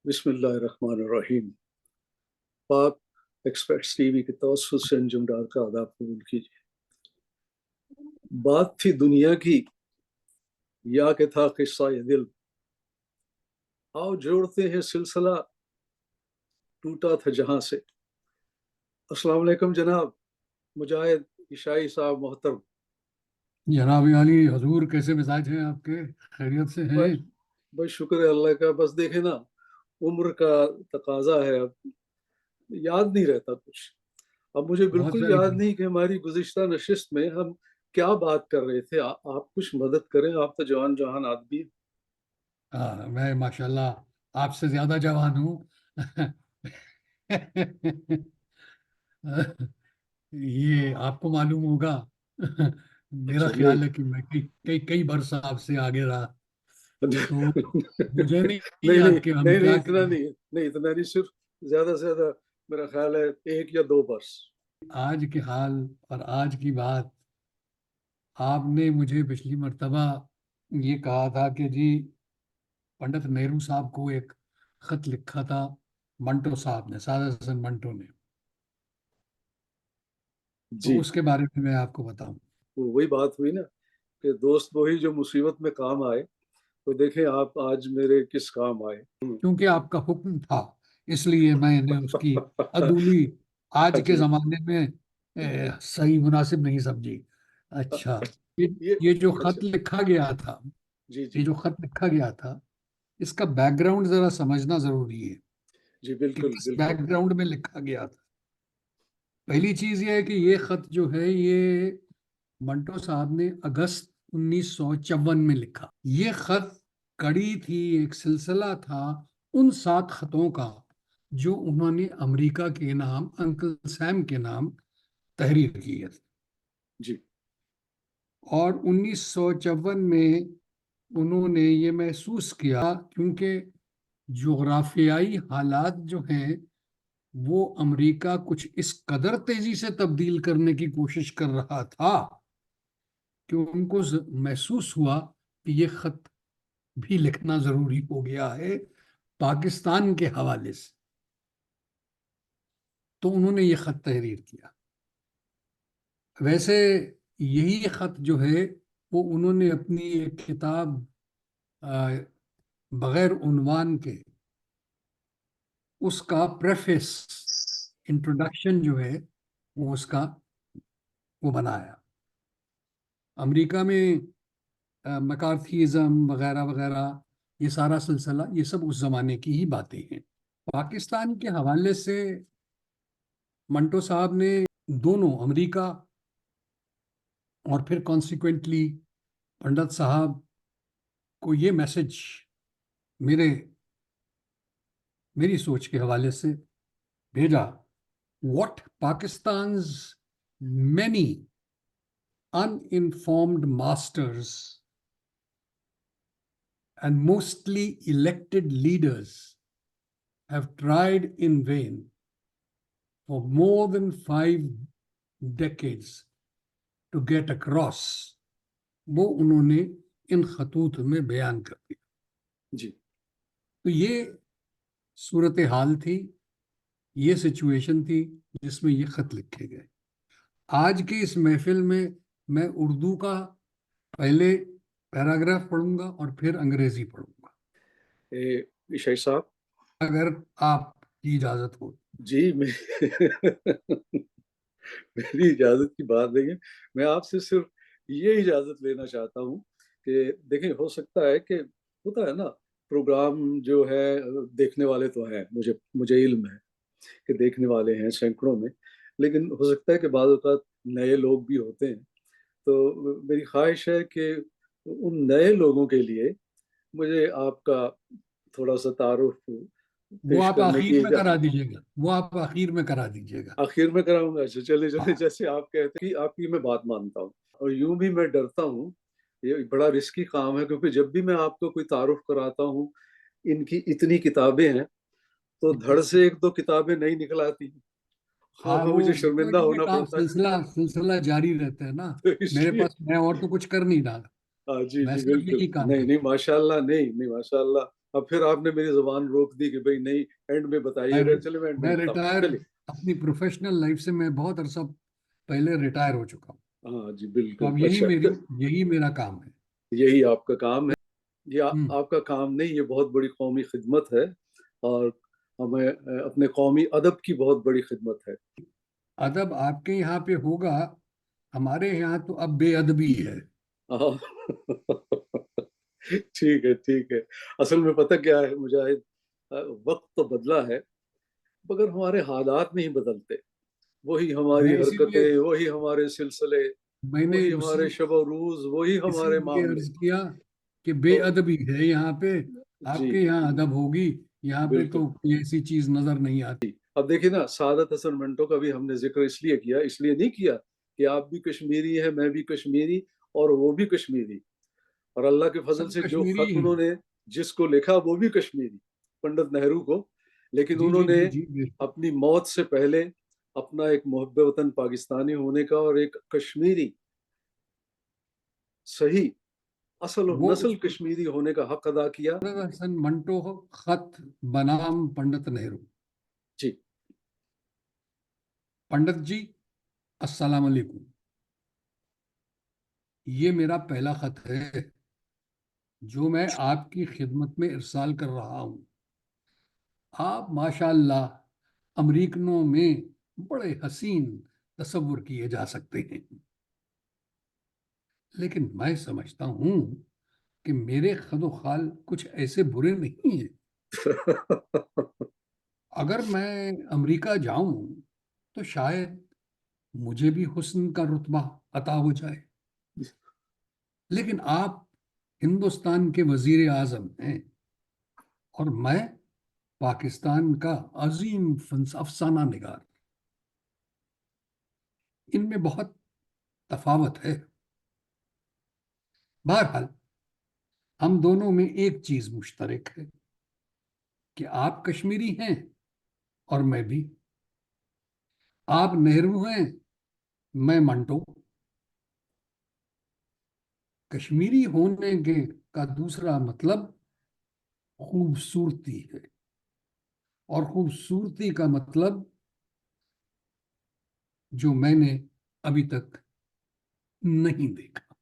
بسم اللہ الرحمن الرحیم. پاک ایکسپیکٹس ٹی وی کے توسط سے انجم ڈار کا آداب قبول کیجیے. بات تھی دنیا کی یا کہ تھا قصہ یہ دل، آؤ جوڑتے ہیں سلسلہ ٹوٹا تھا جہاں سے. السلام علیکم جناب مجاہد عشائی صاحب محترم. جناب علی حضور، کیسے مزاج ہیں آپ کے؟ خیریت سے ہیں؟ بس شکر ہے اللہ کا. بس دیکھیں نا، عمر کا تقاضا ہے، اب یاد نہیں رہتا کچھ. اب مجھے بالکل یاد نہیں کہ ہماری گزشتہ نشست میں ہم کیا بات کر رہے تھے. آپ کچھ مدد کریں، آپ تو جوان آدمی. میں ماشاءاللہ آپ سے زیادہ جوان ہوں. یہ آپ کو معلوم ہوگا. میرا خیال ہے کہ میں کئی برس آپ سے آگے رہا، تو مجھے نہیں یاد کہ ہم کیا اتنا نہیں، صرف زیادہ سے زیادہ میرا خیال ہے 1 یا 2 برس. آج کے حال اور آج کی بات، آپ نے مجھے پچھلی مرتبہ یہ کہا تھا کہ جی پنڈت نہرو صاحب کو ایک خط لکھا تھا منٹو صاحب نے، سعادت حسن منٹو نے. تو اس کے بارے میں آپ کو بتاؤں. وہی بات ہوئی نا کہ دوست وہی جو مصیبت میں کام آئے. تو دیکھیں آپ آج میرے کس کام آئے. کیونکہ آپ کا حکم تھا، اس لیے میں نے اس کی عدولی آج کے زمانے میں صحیح مناسب نہیں سمجھی. اچھا، یہ جو خط لکھا گیا تھا، اس کا بیک گراؤنڈ ذرا سمجھنا ضروری ہے. جی بالکل. کس بیک گراؤنڈ میں لکھا گیا تھا. پہلی چیز یہ ہے کہ یہ خط جو ہے یہ منٹو صاحب نے اگست 1954 میں لکھا. یہ خط کڑی تھی، ایک سلسلہ تھا ان 7 خطوں کا جو انہوں نے امریکہ کے نام انکل سیم کے نام تحریر کیے تھے. جی. اور 1954 میں انہوں نے یہ محسوس کیا، کیونکہ جغرافیائی حالات جو ہیں وہ امریکہ کچھ اس قدر تیزی سے تبدیل کرنے کی کوشش کر رہا تھا کہ ان کو محسوس ہوا کہ یہ خط بھی لکھنا ضروری ہو گیا ہے پاکستان کے حوالے سے. تو انہوں نے یہ خط تحریر کیا. ویسے یہی خط جو ہے وہ انہوں نے اپنی ایک کتاب بغیر عنوان کے، اس کا پریفیس، انٹروڈکشن جو ہے وہ اس کا وہ بنایا. امریکہ میں مکارتھیزم وغیرہ وغیرہ یہ سارا سلسلہ، یہ سب اس زمانے کی ہی باتیں ہیں. پاکستان کے حوالے سے منٹو صاحب نے دونوں امریکہ اور پھر کانسیکوینٹلی پنڈت صاحب کو یہ میسج میری سوچ کے حوالے سے بھیجا. What Pakistan's many uninformed masters and mostly elected leaders have tried in vain for more than 5 decades to get across. وہ انہوں نے ان خطوط میں بیان کر دیا. جی. تو یہ صورتحال تھی، یہ سچویشن تھی جس میں یہ خط لکھے گئے. آج کی اس محفل میں میں اردو کا پہلے پیراگراف پڑھوں گا اور پھر انگریزی پڑھوں گا. عشائی صاحب اگر آپ کی اجازت ہو. جی میری اجازت کی بات دیکھیں، میں آپ سے صرف یہ اجازت لینا چاہتا ہوں کہ دیکھیں، ہو سکتا ہے کہ ہوتا ہے نا پروگرام جو ہے دیکھنے والے تو ہیں، مجھے علم ہے کہ دیکھنے والے ہیں سینکڑوں میں، لیکن ہو سکتا ہے کہ بعض اوقات نئے لوگ بھی ہوتے ہیں. تو میری خواہش ہے کہ ان نئے لوگوں کے لیے مجھے آپ کا تھوڑا سا تعارف وہ آپ آخر میں کرا دیجیے گا. آخر میں کراؤں گا. چلے جیسے آپ کہتے ہیں، آپ کی میں بات مانتا ہوں. اور یوں بھی میں ڈرتا ہوں، یہ بڑا رسکی کام ہے، کیونکہ جب بھی میں آپ کو کوئی تعارف کراتا ہوں، ان کی اتنی کتابیں ہیں تو دھڑ سے 1-2 کتابیں نہیں نکل آتی. مجھے شرمندہ ہونا پڑتا ہے. سلسلہ جاری رہتا ہے نا میرے پاس، میں اور تو کچھ کر نہیں ڈالا. جی بالکل. نہیں ماشاء اللہ، نہیں ماشاء اللہ، اب پھر آپ نے میری زبان روک دی کہ بھئی نہیں اینڈ میں بتائیے گا. چلے میں اینڈ میں میں بتاؤں. ریٹائر چلیے. اپنی پروفیشنل لائف سے میں بہت عرصہ پہلے ریٹائر ہو چکا ہوں. ہاں جی تو بالکل. اب اچھا یہی میرا کام ہے. یہی آپ کا کام ہے. یہ ہم، آپ کا کام نہیں، یہ بہت بڑی قومی خدمت ہے، اور ہمیں اپنے قومی ادب کی بہت بڑی خدمت ہے. ادب آپ کے یہاں پہ ہوگا، ہمارے یہاں تو اب بے ادبی ہے. ہاں. ٹھیک ہے ٹھیک ہے. اصل میں پتہ کیا ہے مجاہد، وقت تو بدلا ہے مگر ہمارے حالات نہیں بدلتے. وہی ہماری میں اسی لیے حرکتیں، وہی ہمارے سلسلے، میں نے وہی ہمارے شب و روز، وہی اسی ہمارے لیے معاملے. عرض کیا کہ بے تو ادبی ہے یہاں پہ. آپ جی کے یہاں ادب ہوگی، یہاں پہ بالکل. تو کوئی ایسی چیز نظر نہیں آتی. اب دیکھیے نا، سعادت حسن منٹو کا بھی ہم نے ذکر اس لیے کیا، اس لیے نہیں کیا کہ آپ بھی کشمیری ہیں، میں بھی کشمیری، اور وہ بھی کشمیری. اور اللہ کے فضل سب سے جو کشمیری خط ہیں. انہوں نے جس کو لکھا وہ بھی کشمیری، پنڈت نہرو کو. لیکن جی انہوں جی نے جی جی بالکل. اپنی موت سے پہلے اپنا ایک محب وطن پاکستانی ہونے کا اور ایک کشمیری، صحیح اصل و وہ نسل کشمیری ہونے کا حق ادا کیا. حسن منٹو خط بنام پنڈت نہرو. جی پنڈت جی السلام علیکم. یہ میرا پہلا خط ہے جو میں آپ کی خدمت میں ارسال کر رہا ہوں. آپ ماشاء اللہ امریکنوں میں بڑے حسین تصور کیے جا سکتے ہیں، لیکن میں سمجھتا ہوں کہ میرے خد و خال کچھ ایسے برے نہیں ہیں. اگر میں امریکہ جاؤں تو شاید مجھے بھی حسن کا رتبہ عطا ہو جائے، لیکن آپ ہندوستان کے وزیر اعظم ہیں اور میں پاکستان کا عظیم افسانہ نگار. ان میں بہت تفاوت ہے. بہرحال ہم دونوں میں ایک چیز مشترک ہے کہ آپ کشمیری ہیں اور میں بھی. آپ نہرو ہیں، میں منٹو. کشمیری ہونے کا دوسرا مطلب خوبصورتی ہے، اور خوبصورتی کا مطلب جو میں نے ابھی تک نہیں دیکھا.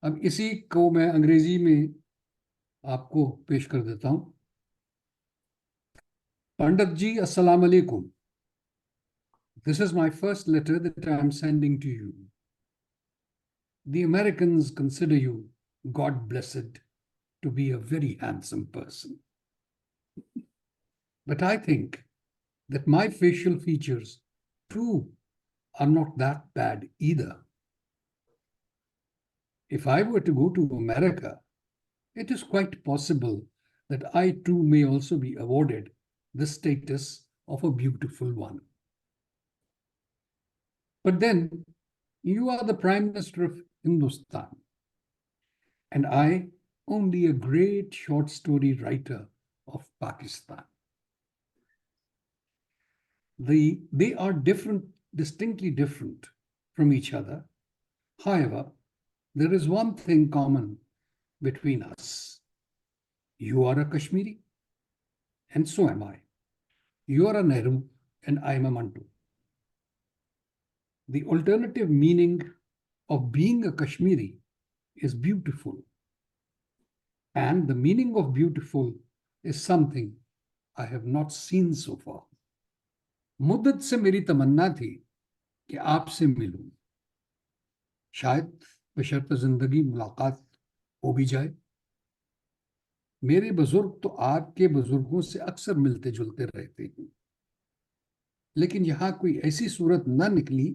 اب اسی کو میں انگریزی میں آپ کو پیش کر دیتا ہوں. پنڈت جی السلام علیکم. This is my first letter that I am sending to you. The Americans consider you, God blessed, to be a very handsome person. But I think that my facial features, too, are not that bad either. If I were to go to America, it is quite possible that I too may also be awarded the status of a beautiful one. But then, you are the Prime Minister of Hindustan, and I only a great short story writer of Pakistan. They are different, distinctly different from each other. However, there is one thing common between us. You are a Kashmiri, and so am I. You are a Nehru, and I am a Manto. The alternative meaning of being a Kashmiri is beautiful, and the meaning of beautiful is something I have not seen so far. مدت سے میری تمنا تھی کہ آپ سے ملوں. شاید بشرط زندگی ملاقات ہو بھی جائے. میرے بزرگ تو آپ کے بزرگوں سے اکثر ملتے جلتے رہتے ہیں، لیکن یہاں کوئی ایسی صورت نہ نکلی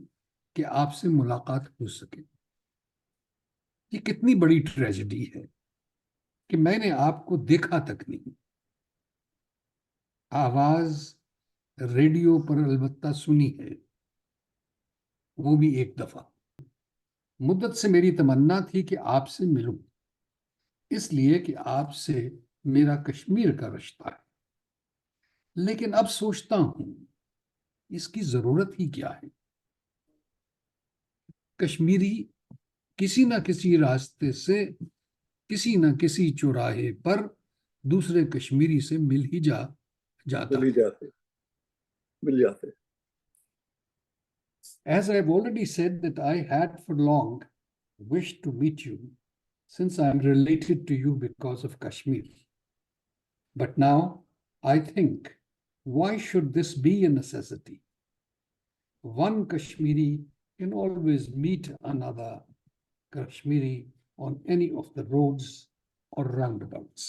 کہ آپ سے ملاقات ہو سکے. یہ کتنی بڑی ٹریجڈی ہے کہ میں نے آپ کو دیکھا تک نہیں. آواز ریڈیو پر البتہ سنی ہے، وہ بھی ایک دفعہ. مدت سے میری تمنا تھی کہ آپ سے ملوں، اس لیے کہ آپ سے میرا کشمیر کا رشتہ ہے. لیکن اب سوچتا ہوں اس کی ضرورت ہی کیا ہے. کشمیری کسی نہ کسی راستے سے کسی نہ کسی چوراہے پر دوسرے کشمیری سے مل ہی جاتا مل ہی ہے. جاتے، مل جاتے. As I've already said that I had for long wished to meet you, since I'm related to you because of Kashmir. But now I think, why should this be a necessity? One Kashmiri can always meet another Kashmiri on any of the roads or roundabouts.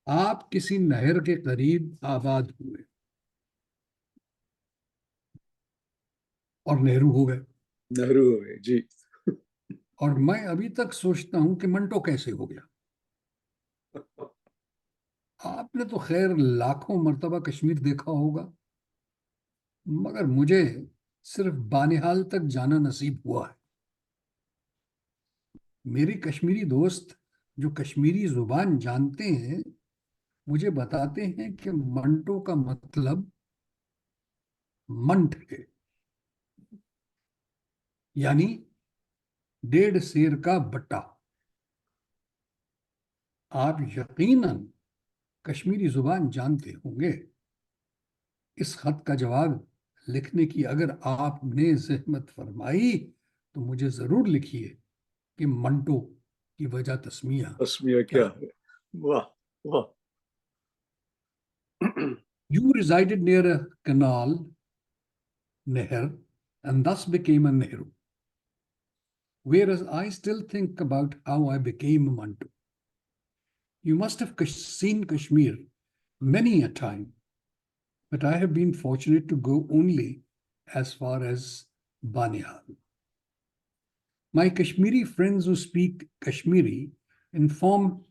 آپ کسی نہر کے قریب آباد ہوئے اور نہرو ہو گئے. نہرو ہوئے جی. اور میں ابھی تک سوچتا ہوں کہ منٹو کیسے ہو گیا. آپ نے تو خیر لاکھوں مرتبہ کشمیر دیکھا ہوگا، مگر مجھے صرف بانہال تک جانا نصیب ہوا ہے. میری کشمیری دوست جو کشمیری زبان جانتے ہیں مجھے بتاتے ہیں کہ منٹو کا مطلب منٹ ہے، یعنی 1.5 سیر کا بٹا. آپ یقیناً کشمیری زبان جانتے ہوں گے. اس خط کا جواب لکھنے کی اگر آپ نے زحمت فرمائی تو مجھے ضرور لکھیے کہ منٹو کی وجہ تسمیہ کیا ہے. واہ واہ. You resided near a canal, Nehr, and thus became a Nehru. Whereas I still think about how I became a Manto. You must have seen Kashmir many a time, but I have been fortunate to go only as far as Banihal. My Kashmiri friends who speak Kashmiri inform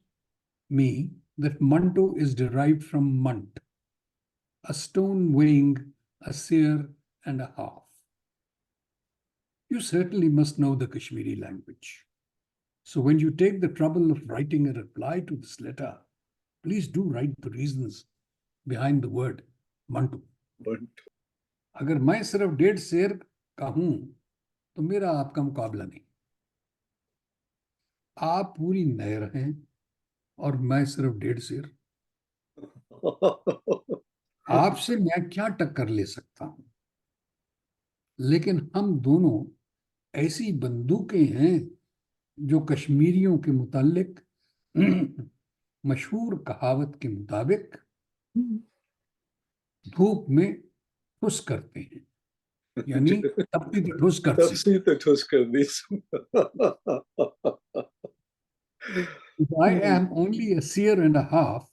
me that Manto is derived from Mant, a stone weighing a seer and a half. You certainly must know the Kashmiri language. So when you take the trouble of writing a reply to this letter, please do write the reasons behind the word Manto. اگر میں صرف 1.5 سیر کا ہوں تو میرا آپ کا مقابلہ نہیں. آپ پوری نہر ہیں اور میں صرف 1.5 سیر. آپ سے میں کیا ٹکر لے سکتا ہوں؟ لیکن ہم دونوں ایسی بندوقیں ہیں جو کشمیریوں کے متعلق مشہور کہاوت کے مطابق دھوپ میں ٹھس کرتے ہیں، یعنی تپتی تو ٹھس کرتی. تفصیل تو ٹھوس کر دی. If I am only a seer and a half,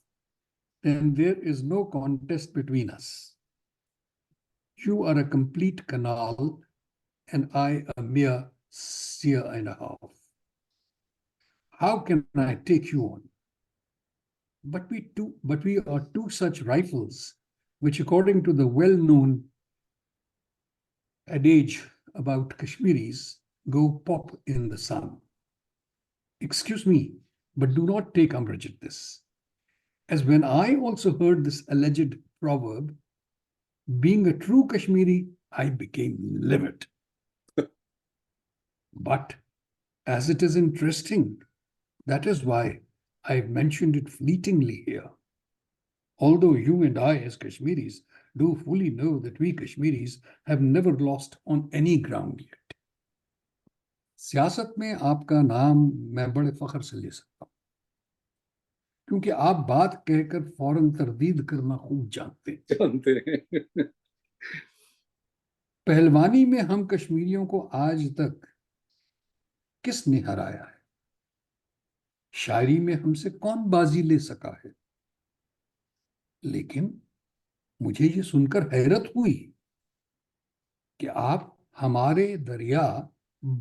then there is no contest between us. You are a complete canal and I a mere seer and a half. How can I take you on? But we are two such rifles, which according to the well-known adage about Kashmiris, go pop in the sun. Excuse me, but do not take umbrage at this, as when I also heard this alleged proverb, being a true Kashmiri, I became livid. But as it is interesting, that is why I've mentioned it fleetingly here. Although you and I as Kashmiris do fully know that we Kashmiris have never lost on any ground yet. سیاست میں آپ کا نام میں بڑے فخر سے لے سکتا ہوں، کیونکہ آپ بات کہہ کر فوراً تردید کرنا خوب جانتے ہیں. پہلوانی میں ہم کشمیریوں کو آج تک کس نے ہرایا ہے؟ شاعری میں ہم سے کون بازی لے سکا ہے؟ لیکن مجھے یہ سن کر حیرت ہوئی کہ آپ ہمارے دریا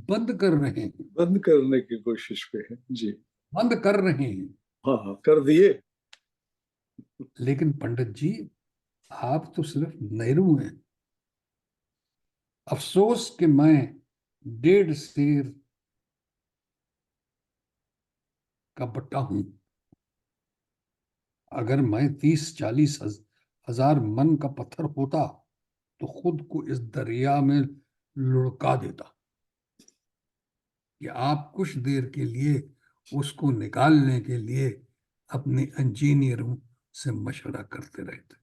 بند کر رہے ہیں. بند کرنے کی کوشش پہ ہیں جی. بند کر رہے ہیں. ہاں کر دیے. لیکن پنڈت جی آپ تو صرف نہرو ہیں. افسوس کہ میں 1.5 سیر کا بٹا ہوں. اگر میں 30-40 ہزار من کا پتھر ہوتا تو خود کو اس دریا میں لڑکا دیتا. کہ آپ کچھ دیر کے لیے اس کو نکالنے کے لیے اپنے انجینئروں سے مشورہ کرتے رہتے.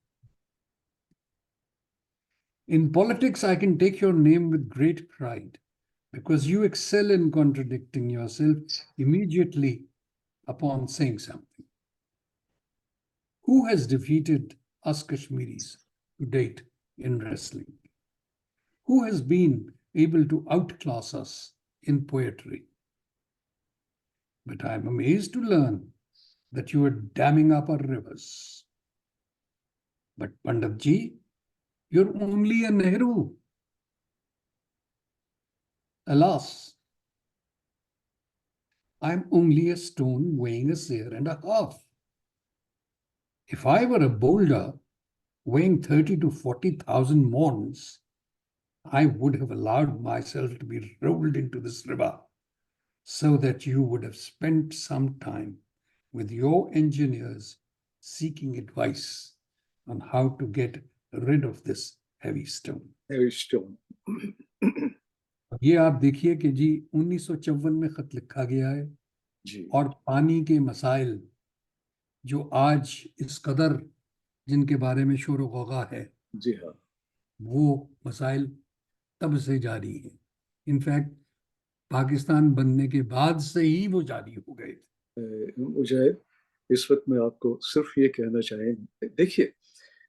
In politics, I can take your name with great pride because you excel in contradicting yourself immediately upon saying something. Who has defeated us Kashmiris to date in wrestling? Who has been able to outclass us in poetry? But I am amazed to learn that you are damming up our rivers. But Pandit ji, you're only a Nehru. Alas, I'm only a stone weighing a seer and a half. If I were a boulder weighing 30 to 40,000 mons, I would have allowed myself to be rolled into this river so that you would have spent some time with your engineers seeking advice on how to get rid of this heavy stone. Heavy stone. یہ آپ دیکھیے کہ جی 1954 میں خط لکھا گیا ہے جی اور پانی کے مسائل جو آج اس قدر جن کے بارے میں شور و غوغا ہے جی ہاں وہ مسائل تب سے جاری ہیں. انفیکٹ پاکستان بننے کے بعد سے ہی وہ جاری ہو گئے تھے. مجھے اس وقت میں آپ کو صرف یہ کہنا چاہیں دیکھیے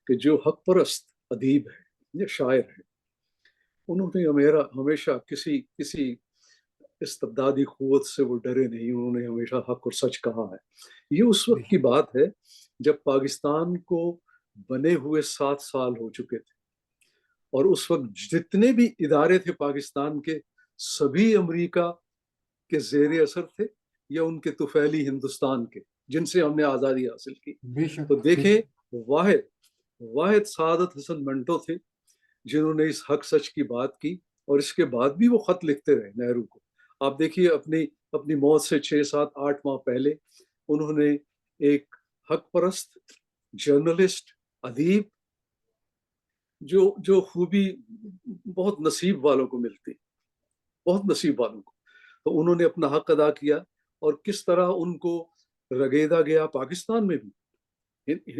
کہ جو حق پرست ادیب ہے یا شاعر ہے انہوں نے ہمیشہ کسی استبدادی قوت سے وہ ڈرے نہیں. انہوں نے ہمیشہ حق اور سچ کہا ہے. یہ اس وقت کی بات ہے جب پاکستان کو بنے ہوئے 7 سال ہو چکے تھے اور اس وقت جتنے بھی ادارے تھے پاکستان کے سبھی امریکہ کے زیر اثر تھے یا ان کے طفیلی ہندوستان کے جن سے ہم نے آزادی حاصل کی. بے شک تو دیکھیں واحد سعادت حسن منٹو تھے جنہوں نے اس حق سچ کی بات کی اور اس کے بعد بھی وہ خط لکھتے رہے نہرو کو. آپ دیکھیے اپنی موت سے 6, 7, 8 ماہ پہلے انہوں نے ایک حق پرست جرنلسٹ ادیب جو خوبی بہت نصیب والوں کو ملتی بہت نصیب والوں کو تو انہوں نے اپنا حق ادا کیا اور کس طرح ان کو رگیدا گیا. پاکستان میں بھی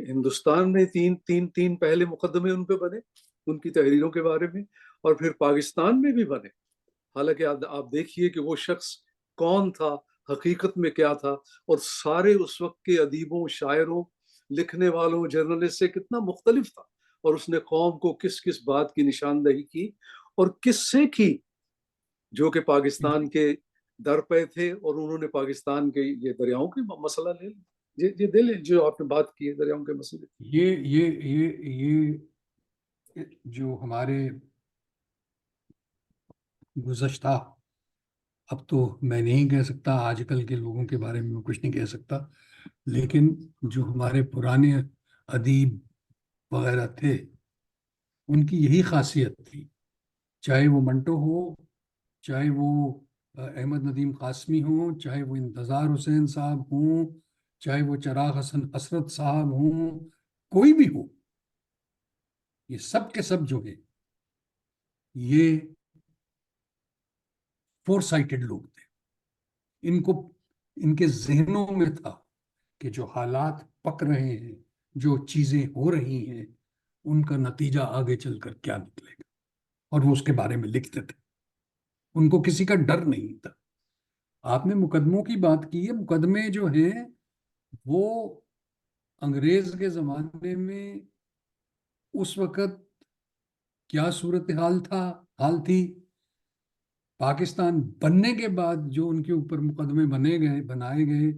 ہندوستان میں تین پہلے مقدمے ان پہ بنے ان کی تحریروں کے بارے میں اور پھر پاکستان میں بھی بنے. حالانکہ آپ دیکھیے کہ وہ شخص کون تھا حقیقت میں کیا تھا اور سارے اس وقت کے ادیبوں شاعروں لکھنے والوں جرنلسٹ سے کتنا مختلف تھا اور اس نے قوم کو کس بات کی نشاندہی کی اور کس سے کی جو کہ پاکستان کے در پہ تھے. اور انہوں نے پاکستان کے یہ دریاؤں کے مسئلہ لے لیں یہ دے لیں جو آپ نے بات کی ہے دریاؤں کے مسئلے. یہ جو ہمارے گزشتہ اب تو میں نہیں کہہ سکتا آج کل کے لوگوں کے بارے میں کچھ نہیں کہہ سکتا لیکن جو ہمارے پرانے ادیب وغیرہ تھے ان کی یہی خاصیت تھی. چاہے وہ منٹو ہو چاہے وہ احمد ندیم قاسمی ہوں چاہے وہ انتظار حسین صاحب ہوں چاہے وہ چراغ حسن حسرت صاحب ہوں کوئی بھی ہو یہ سب کے سب جو ہیں یہ فور سائٹڈ لوگ تھے. ان کے ذہنوں میں تھا کہ جو حالات پک رہے ہیں جو چیزیں ہو رہی ہیں ان کا نتیجہ آگے چل کر کیا نکلے گا اور وہ اس کے بارے میں لکھتے تھے. ان کو کسی کا ڈر نہیں تھا. آپ نے مقدموں کی بات کی ہے. مقدمے جو ہیں وہ انگریز کے زمانے میں اس وقت کیا صورتحال تھی پاکستان بننے کے بعد جو ان کے اوپر مقدمے بنائے گئے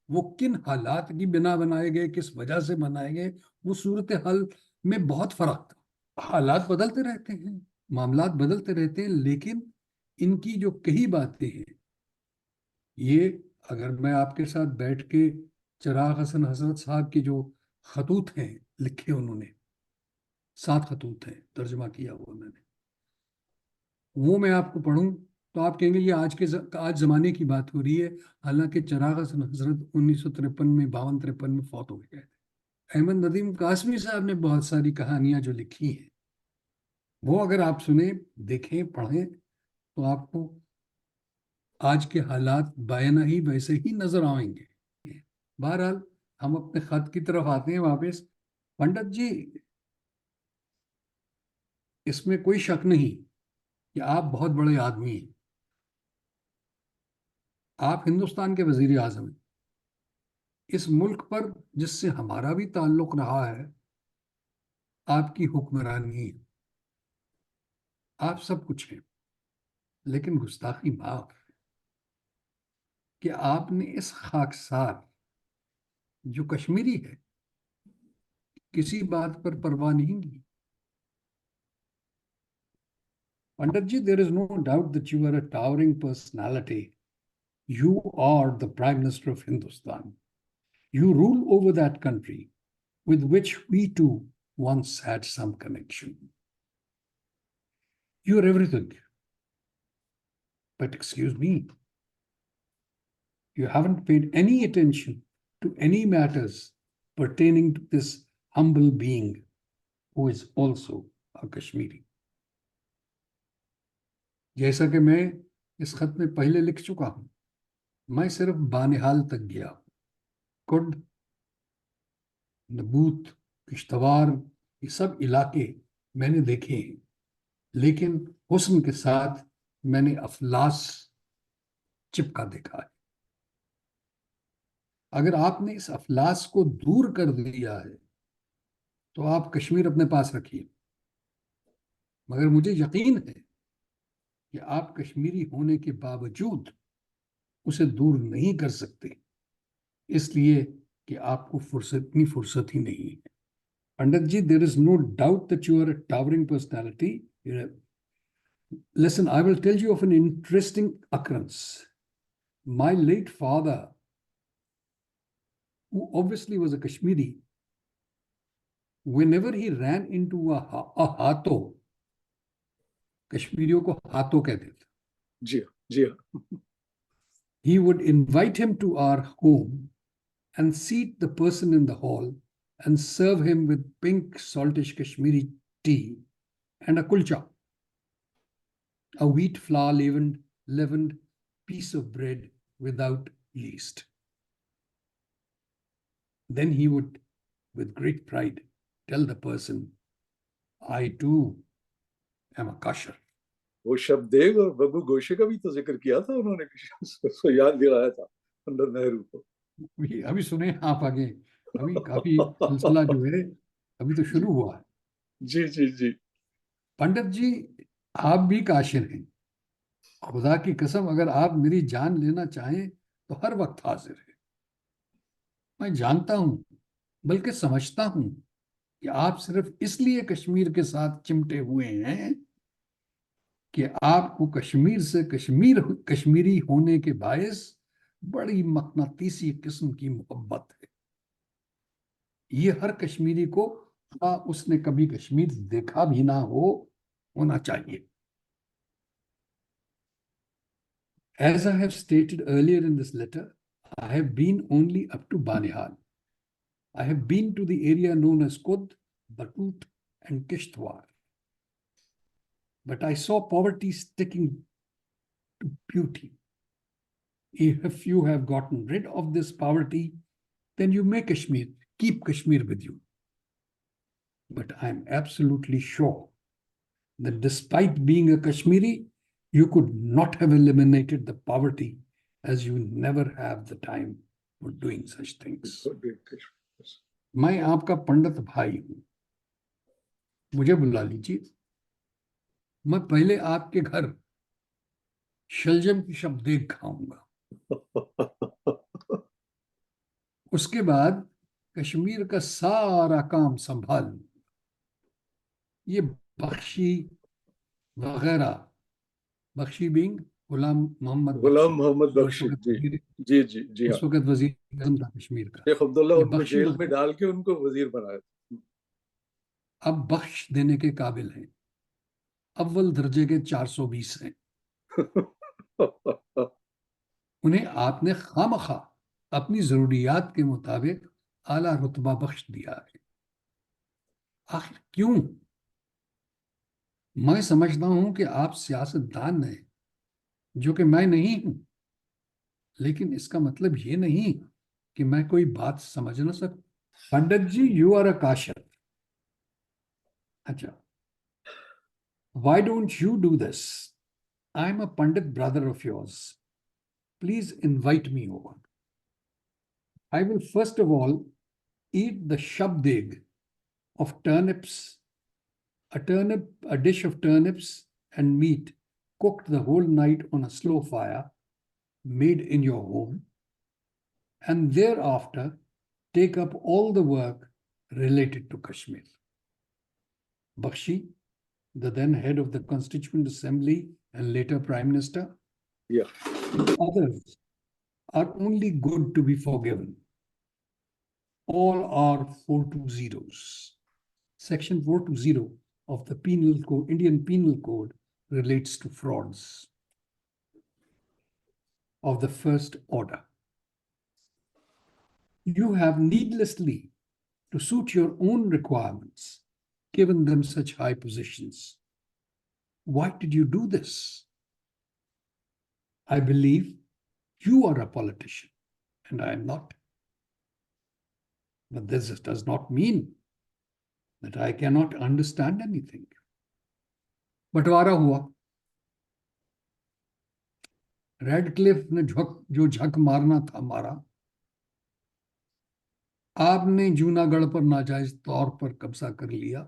وہ کن حالات کی بنا بنائے گئے کس وجہ سے بنائے گئے وہ صورتحال میں بہت فرق تھا. حالات بدلتے رہتے ہیں معاملات بدلتے رہتے ہیں لیکن ان کی جو کئی باتیں ہیں یہ اگر میں آپ کے ساتھ بیٹھ کے چراغ حسن حسرت صاحب کی جو خطوط ہیں لکھے انہوں نے 7 خطوط ہیں ترجمہ کیا ہوا میں نے وہ میں آپ کو پڑھوں تو آپ کہیں گے یہ آج زمانے کی بات ہو رہی ہے. حالانکہ چراغ حسن حسرت 1953 میں 52-53 میں فوت ہو گئے تھے. احمد ندیم قاسمی صاحب نے بہت ساری کہانیاں جو لکھی ہیں وہ اگر آپ سنیں دیکھیں پڑھیں تو آپ کو آج کے حالات بائنا ہی ویسے ہی نظر آئیں گے. بہرحال ہم اپنے خط کی طرف آتے ہیں واپس. پنڈت جی، اس میں کوئی شک نہیں کہ آپ بہت بڑے آدمی ہیں. آپ ہندوستان کے وزیر اعظم ہیں. اس ملک پر جس سے ہمارا بھی تعلق رہا ہے، آپ کی حکمرانی ہے. آپ سب کچھ ہیں. لیکن گستاخی معاف کہ آپ نے اس خاکسار جو کشمیری ہے کسی بات پر پرواہ نہیں کی. پنڈت جی، there is no doubt that you are a towering personality. You are the Prime Minister of Hindustan. You rule over that country with which we too once had some connection. You are everything. But excuse me, you haven't paid any attention to any matters pertaining to this humble being who is also a Kashmiri. جیسا کہ میں اس خط میں پہلے لکھ چکا ہوں، میں صرف بانہال تک گیا. کڈ، نبوت، کشتوار، یہ سب علاقے میں نے دیکھے ہیں، لیکن حسن کے ساتھ میں نے افلاس چپکا دیکھا ہے. اگر آپ نے اس افلاس کو دور کر دیا ہے تو آپ کشمیر اپنے پاس رکھیے، مگر مجھے یقین ہے کہ آپ کشمیری ہونے کے باوجود اسے دور نہیں کر سکتے، اس لیے کہ آپ کو اتنی فرصت ہی نہیں ہے. پنڈت جی, there is no doubt that you are a towering personality. Listen, I will tell you of an interesting occurrence. My late father, who obviously was a Kashmiri, whenever he ran into a hato, کشمیریوں کو ہاتھوں کہتے تھے. جی جی He would invite him to our home and seat the person in the hall and serve him with pink saltish Kashmiri tea and a kulcha, a wheat flour leavened piece of bread without yeast. Then he would, with great pride, tell the person, I too am a kasher. وہ شبدیگ اور ببو گوشے کا بھی تو ذکر کیا تھا انہوں نے، اس کو یاد دلایا تھا پنڈت نہرو کو. ابھی سنیں آپ آگے، ابھی کافی سلسلہ جو ہے ابھی تو شروع ہوا ہے. جی جی جی. پنڈت جی، آپ بھی کاشر ہیں. خدا کی قسم، اگر آپ میری جان لینا چاہیں تو ہر وقت حاضر ہے. میں جانتا ہوں، بلکہ سمجھتا ہوں کہ آپ صرف اس لیے کشمیر کے ساتھ چمٹے ہوئے ہیں کہ آپ کو کشمیر سے کشمیری ہونے کے باعث بڑی مقناطیسی قسم کی محبت ہے. یہ ہر کشمیری کو، اس نے کبھی کشمیر دیکھا بھی نہ ہونا چاہیے. As I have stated earlier in this letter, I have been only up to Banihal. I have been to the area known as Kud, Batut, and Kishtwar. But I saw poverty sticking to beauty. If you have gotten rid of this poverty, then you may keep Kashmir with you. But I am absolutely sure that despite being a Kashmiri, you could not have eliminated the poverty, as you never have the time for doing such things. میں آپ کا پنڈت بھائی ہوں، مجھے بلا لیجیے. میں پہلے آپ کے گھر شلجم کی شبدیگ کھاؤں گا، اس کے بعد کشمیر کا سارا کام سنبھال لوں گا. یہ بخشی وغیرہ، بخشی بینگ غلام محمد بخشی، جی جی جی. اس وقت وزیر اعظم تھا کشمیر کا. شیخ عبداللہ ان کو جیل میں ڈال کے ان کو وزیر بنایا تھا. اب بخش دینے کے قابل ہیں، اول درجے کے 420 ہیں. انہیں آپ نے خواہ اپنی ضروریات کے مطابق اعلیٰ رتبہ بخش دیا ہے. آخر کیوں؟ میں سمجھتا ہوں کہ آپ سیاست دان ہیں، جو کہ میں نہیں ہوں. لیکن اس کا مطلب یہ نہیں کہ میں کوئی بات سمجھ نہ سکوں. پنڈت جی, یو آر اے کاشر. اچھا, why don't you do this? I'm a Pandit brother of yours. Please invite me over. I will first of all eat the shabdeg of turnips, a dish of turnips and meat cooked the whole night on a slow fire made in your home, and thereafter take up all the work related to Kashmir. Bakshi, the then head of the Constituent Assembly and later Prime Minister, Yeah. and others are only good to be forgiven. All are 420s. Section 420 of the Penal Code, Indian Penal Code, relates to frauds of the first order. You have needlessly, to suit your own requirements, given them such high positions. Why did you do this? I believe you are a politician, and I am not. But this does not mean that I cannot understand anything. بٹوارا ہوا. Red کلف نے جو جھک مارنا تھا مارا. آپ نے جوناگڑھ پر ناجائز طور پر قبضہ کر لیا.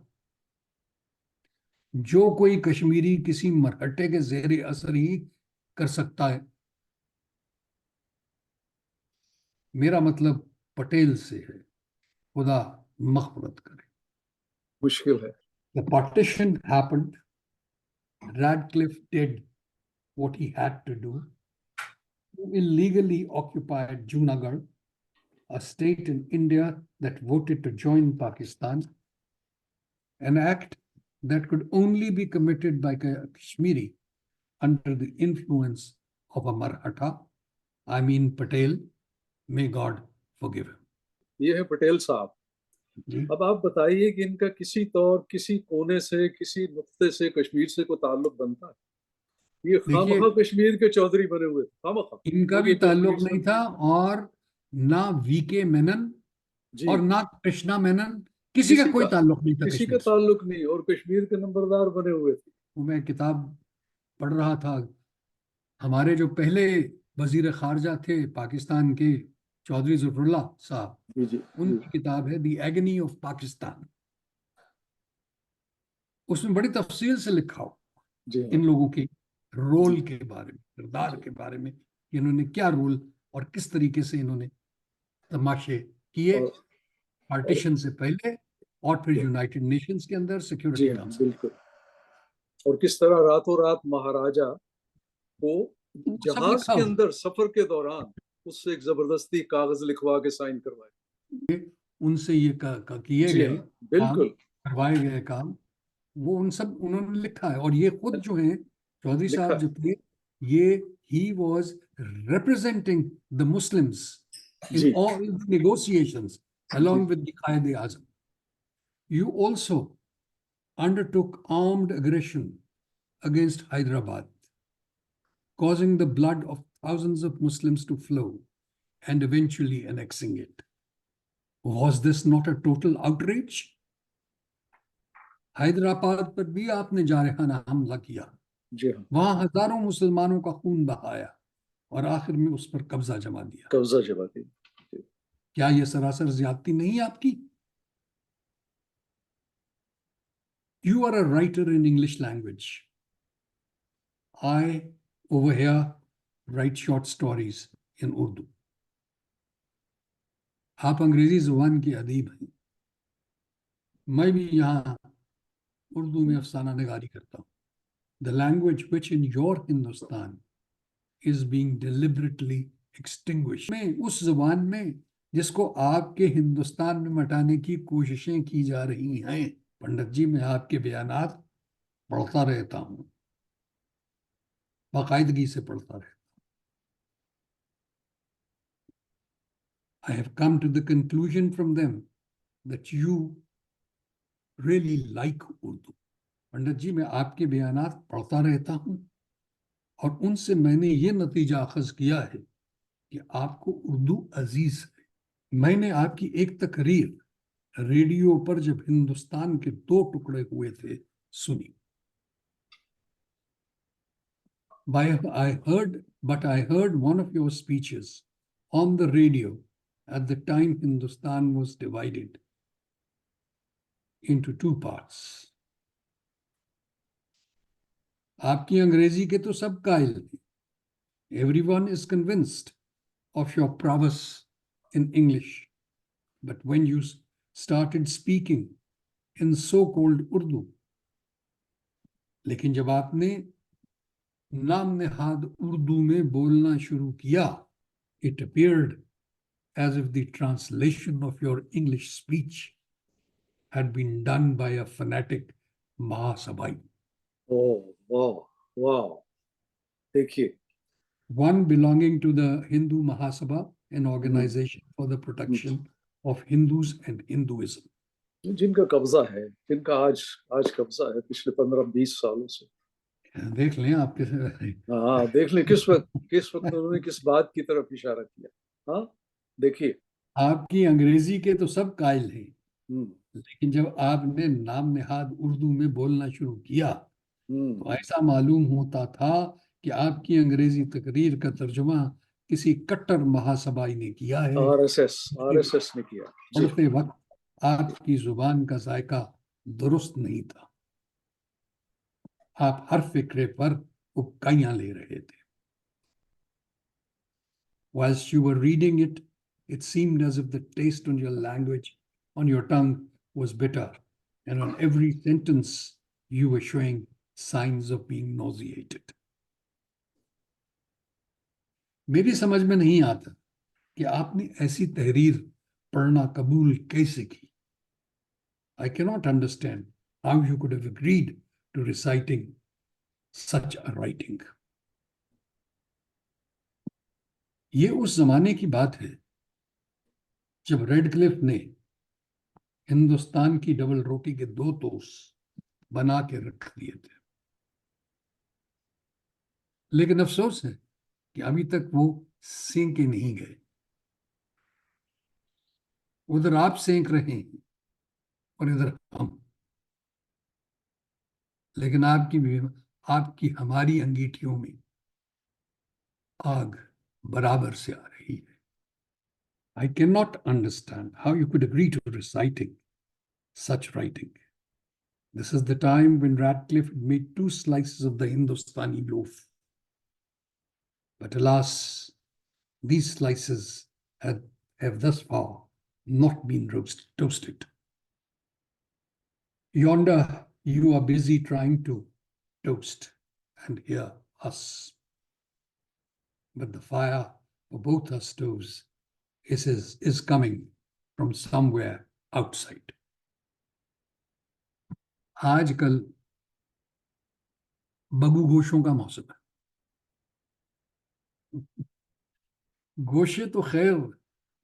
جو کوئی کشمیری کسی مرہٹے کے زیر اثر ہی کر سکتا ہے. میرا مطلب پٹیل سے ہے, خدا مغفرت کرے. مشکل ہے. The partition happened. Radcliffe did what he had to do. He illegally occupied Junagadh, a state in India that voted to join Pakistan, an act that could only be committed by Kashmiri under the influence of a Maratha, I mean Patel, may God forgive him. یہ ہے پٹیل صاحب. اب آپ بتائیے کہ ان کا کسی طور کسی کونے سے کسی نقطے سے کشمیر سے کوئی تعلق بنتا ہے؟ یہ خامخواہ کشمیر کے چودھری بنے ہوئے تھے, خامخواہ. ان کا بھی تعلق نہیں تھا, اور نہ وی کے مینن اور نہ کرشنا مینن, کسی کا کوئی تعلق نہیں تھا. کسی کا تعلق نہیں, اور کشمیر کے نمبردار بنے ہوئے تھے. میں کتاب پڑھ رہا تھا, ہمارے جو پہلے وزیر خارجہ تھے پاکستان کے, چودھری ظفر اللہ صاحب, ان کی کتاب ہے دی ایگنی آف پاکستان. اس میں بڑی تفصیل سے لکھا ہو ان لوگوں کے رول کے بارے میں, کردار کے بارے میں, کہ انہوں نے کیا رول اور کس طریقے سے انہوں نے تماشے کیے پارٹیشن سے پہلے اور پھر یونائٹڈ نیشنز کے اندر سیکیورٹی کونسل. بالکل. اور کس طرح راتوں رات مہاراجہ کو جہاز کے اندر سفر کے دوران اس سے ایک زبردستی کاغذ لکھوا کے سائن کروائے. ان سے یہ کیے گئے بالکل کروائے گئے کام, وہ ان سب انہوں نے لکھا ہے. اور یہ خود جو ہیں چودھری صاحب جو تھے, یہ he was representing the Muslims in all negotiations along with the Quaid-e-Azam. You also undertook armed aggression against Hyderabad, causing the blood of thousands of Muslims to flow and eventually annexing it. Was this not a total outrage? Hyderabad پر بھی آپ نے جارحانہ حملہ کیا, وہاں ہزاروں مسلمانوں کا خون بہایا, اور آخر میں اس پر قبضہ جما دیا. کیا یہ سراسر زیادتی نہیں ہے آپ کی؟ You are a writer in English language. I over here write short stories in Urdu. آپ انگریزی زبان کی ادیب ہیں, میں بھی یہاں اردو میں افسانہ نگاری کرتا ہوں. The language which in your Hindustan is being deliberately extinguished. میں اس زبان میں جس کو آپ کے ہندوستان میں مٹانے کی کوششیں کی جا رہی ہیں. پنڈت جی, میں آپ کے بیانات پڑھتا رہتا ہوں, باقاعدگی سے پڑھتا رہتا ہوں. I have come to the conclusion from them that you really like Urdu. Pandit جی, میں آپ کے بیانات پڑھتا رہتا ہوں, اور ان سے میں نے یہ نتیجہ اخذ کیا ہے کہ آپ کو اردو عزیز ہے. میں نے آپ کی ایک تقریر ریڈیو پر جب ہندوستان کے 2 ٹکڑے ہوئے تھے سنی. But I heard one of your speeches on the radio at the time Hindustan was divided into 2 parts. آپ کی انگریزی کے تو سب قائل ہیں. Everyone is convinced of your prowess in English. But when you started speaking in so-called Urdu, لیکن جب آپ نے نام نہاد اردو میں بولنا شروع کیا, it appeared as if the translation of your English speech had been done by a fanatic Mahasabai. Oh, wow, wow. دیکھیے, One belonging to the Hindu Mahasabha, an organization for the protection of Hindus and Hinduism. جن کا قبضہ ہے, جن کا آج قبضہ ہے پچھلے 15-20 سالوں سے. دیکھ لیں آپ کے. ہاں, دیکھ لیں کس وقت انہوں نے کس بات کی طرف اشارہ کیا. ہاں, دیکھیے, آپ کی انگریزی کے تو سب قائل ہیں, ہوں لیکن جب آپ نے نام نہاد اردو میں بولنا شروع کیا تو ہوں ایسا معلوم ہوتا تھا کہ آپ کی انگریزی تقریر کا ترجمہ کسی کٹر مہاسبائی نے کیا ہے. آر ایس ایس نے کیا. جی, پڑھتے وقت آپ کی زبان کا ذائقہ درست نہیں تھا. آپ ہر فکرے پر اکائیاں لے رہے تھے. Whilst you were reading it, it seemed as if the taste on your language, on your tongue, was bitter, and on every sentence you were showing signs of being nauseated. میری سمجھ میں نہیں آتا کہ آپ نے ایسی تحریر پڑھنا قبول کیسے کی. I cannot understand how you could have agreed to reciting such a writing. یہ اس زمانے کی بات ہے جب ریڈ کلف نے ہندوستان کی ڈبل روٹی کے 2 توست بنا کے رکھ دیے تھے. لیکن افسوس ہے کہ ابھی تک وہ سینکے نہیں گئے. ادھر آپ سینک رہے ہیں اور ادھر ہم, لیکن آپ کی ہماری انگیٹھیوں میں آگ برابر سے آ رہی ہے. I cannot understand how you could agree to reciting such writing. This is the time when Radcliffe had made 2 slices of the Hindustani loaf. But alas, these slices have thus far not been toasted. Yonder you are busy trying to toast and hear us. But the fire for both our stoves is coming from somewhere outside. آج کل بگو گوشوں کا موسم ہے. گوشے تو خیر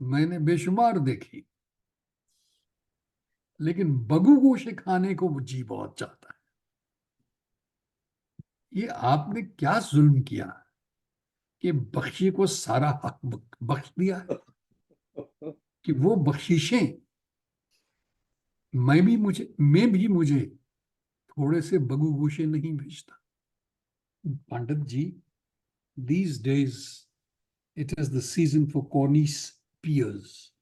میں نے بے شمار دیکھی, لیکن بگو گوشے کھانے کو جی بہت چاہتا ہے. یہ آپ نے کیا ظلم کیا کہ بخشی کو سارا حق بخش دیا ہے کہ وہ بخشیشیں میں بھی مجھے تھوڑے سے بگو گوشے نہیں بھیجتا. پنڈت جی, these days it is the season for cornice pears.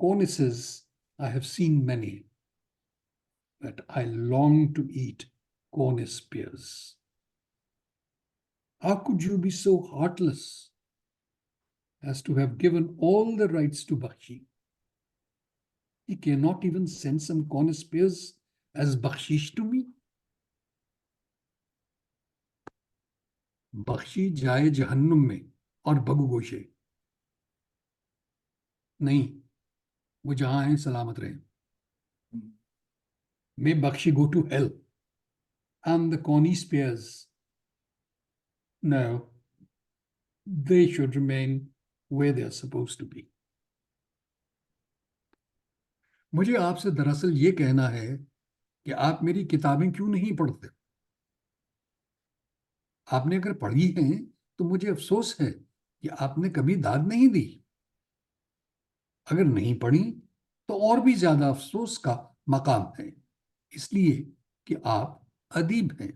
Cornices I have seen many, but I long to eat cornice pears. How could you be so heartless as to have given all the rights to Bakshi? He cannot even send some cornice pears as bakshish to me. بخشی جائے جہنم میں اور بگو گوشے نہیں, وہ جہاں ہیں سلامت رہیں. May Bakshi go to hell and the cornice pears, no, they should remain where they are supposed to be. مجھے آپ سے دراصل یہ کہنا ہے کہ آپ میری کتابیں کیوں نہیں پڑھتے. آپ نے اگر پڑھی ہیں تو مجھے افسوس ہے کہ آپ نے کبھی داد نہیں دی. اگر نہیں پڑھی تو اور بھی زیادہ افسوس کا مقام ہے، اس لیے کہ آپ ادیب ہیں.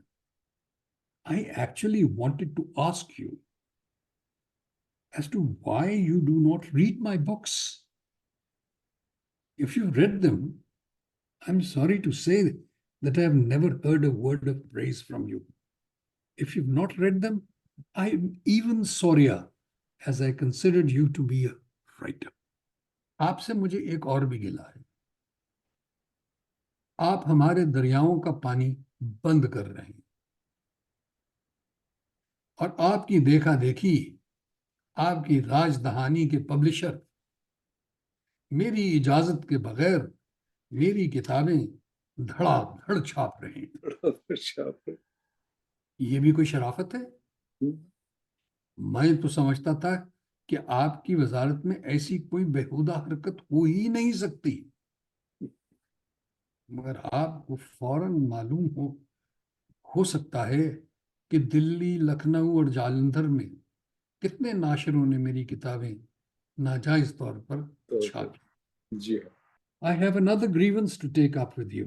I actually wanted to ask you as to why you do not read my books. If you read them, I'm sorry to say that I have never heard a word of praise from you. If you've not read them, I'm even sorrier as I considered you to be a writer. آپ سے مجھے ایک اور بھی گلا ہے. آپ ہمارے دریاؤں کا پانی بند کر رہے ہیں، اور آپ کی دیکھا دیکھی آپ کی راج دہانی کے پبلشر میری اجازت کے بغیر میری کتابیں دھڑا دھڑ چھاپ رہے ہیں. یہ بھی کوئی شرافت ہے؟ میں تو سمجھتا تھا کہ آپ کی وزارت میں ایسی کوئی بےہودہ حرکت ہو ہی نہیں سکتی، مگر آپ کو فوراً معلوم ہو سکتا ہے کہ دلی، لکھنؤ اور جالندھر میں کتنے ناشروں نے میری کتابیں ناجائز طور پر چھاپی. جی ہاں. I have another grievance to take up with you.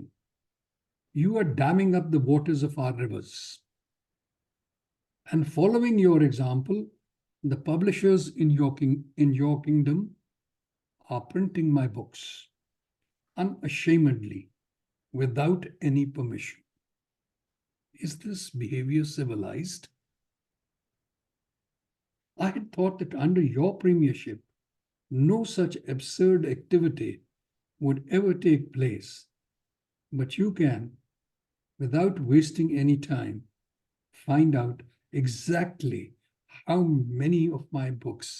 You are damming up the waters of our rivers. And following your example, the publishers in your kingdom are printing my books unashamedly without any permission. Is this behavior civilized? I had thought that under your premiership, no such absurd activity would ever take place. But you can, without wasting any time, find out exactly how many of my books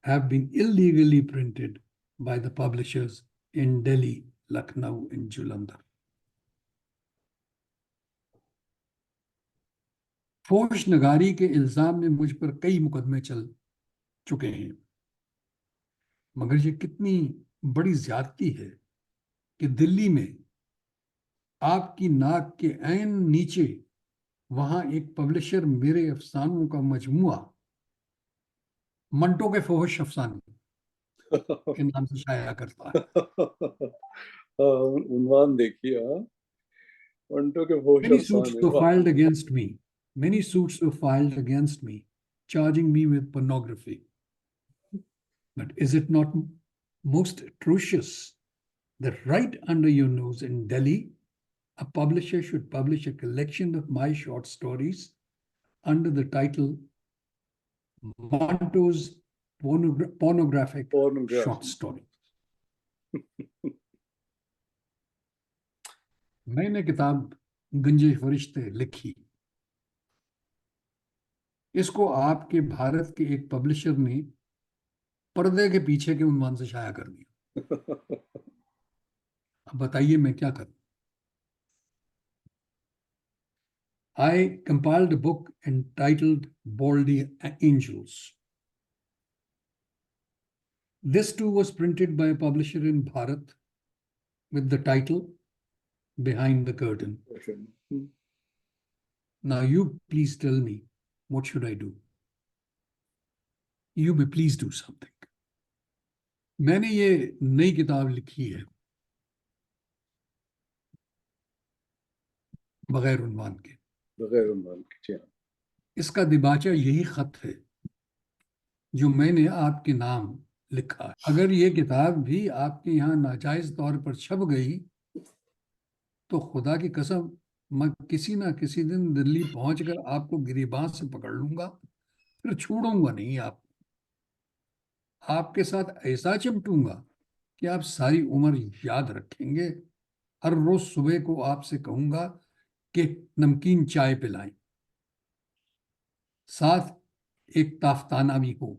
have been illegally printed by the publishers in Delhi, Lucknow, and Jalandhar. Foch نگاری کے الزام میں مجھ پر کئی مقدمے چل چکے ہیں، مگر یہ کتنی بڑی زیادتی ہے کہ دلی میں آپ کی ناک کے عین نیچے وہاں ایک پبلشر میرے افسانوں کا مجموعہ منٹو کے فحش افسانے کے نام سے شائع کرتا ہے. عنوان دیکھیے. منٹو کے فحش Many suits افسانے. were filed against me. Many suits were filed against me, charging me with pornography. But is it not most atrocious that right under your nose in Delhi, a publisher should publish a collection of my short stories under the title Manto's pornographic short story? میں نے کتاب گنجے فرشتے لکھی. اس کو آپ کے بھارت کے ایک پبلشر نے پردے کے پیچھے کے عنوان سے شائع کر دیا. اب بتائیے میں کیا کروں؟ I compiled a book entitled Baldy Angels. This too was printed by a publisher in Bharat with the title Behind the Curtain. Now you please tell me, what should I do? You may please do something. میں نے یہ نئی کتاب لکھی ہے بغیر عنوان کے. بغیر عنوان کے. اس کا دباچہ یہی خط ہے جو میں نے آپ کے نام لکھا ہے. اگر یہ کتاب بھی آپ کے یہاں ناجائز طور پر چھپ گئی تو خدا کی قسم میں کسی نہ کسی دن دلی پہنچ کر آپ کو گریباں سے پکڑ لوں گا، پھر چھوڑوں گا نہیں. آپ کے ساتھ ایسا چمٹوں گا کہ آپ ساری عمر یاد رکھیں گے. ہر روز صبح کو آپ سے کہوں گا کہ نمکین چائے پلائیں، ساتھ ایک تافتانہ بھی ہو.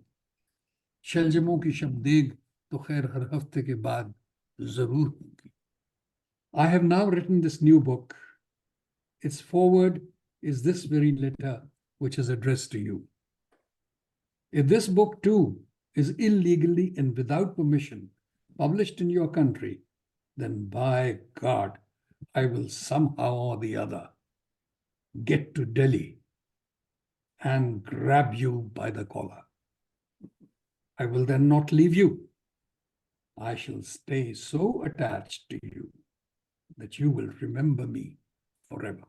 شلجموں کی شبدیگ تو خیر ہر ہفتے کے بعد ضرور ہوگی. I have now written this new book. Its foreword is this very letter which is addressed to you. If this book too is illegally and without permission published in your country, then by God, I will somehow or the other get to Delhi and grab you by the collar. I will then not leave you. I shall stay so attached to you that you will remember me forever.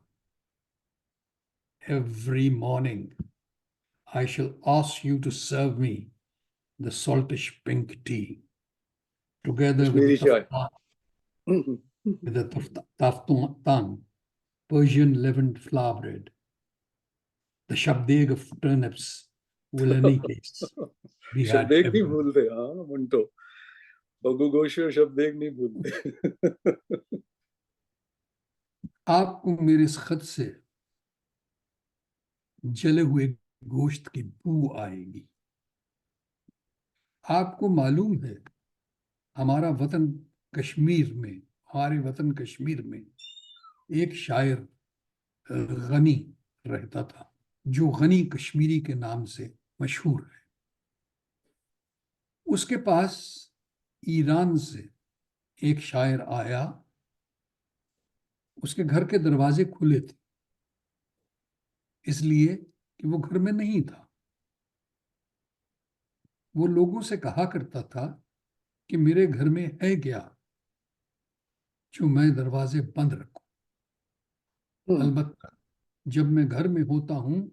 Every morning, I shall ask you to serve me the saltish pink tea, together with Kashmiri چائے. the taftan, Persian leavened flour bread, the shabdeg of turnips will in any case be had شبدیگ نہیں every. بھولتے. ہاں منٹو, بگو گوشت اور شبدیگ نہیں بھولتے. آپ کو میرے اس خط سے جلے ہوئے گوشت کی بو آئے گی. آپ کو معلوم ہے ہمارا وطن کشمیر میں, ہمارے وطن کشمیر میں ایک شاعر غنی رہتا تھا, جو غنی کشمیری کے نام سے مشہور ہے. اس کے پاس ایران سے ایک شاعر آیا. اس کے گھر کے دروازے کھلے تھے, اس لیے کہ وہ گھر میں نہیں تھا. وہ لوگوں سے کہا کرتا تھا کہ میرے گھر میں ہے کیا جو میں دروازے بند رکھوں. البتہ جب میں گھر میں ہوتا ہوں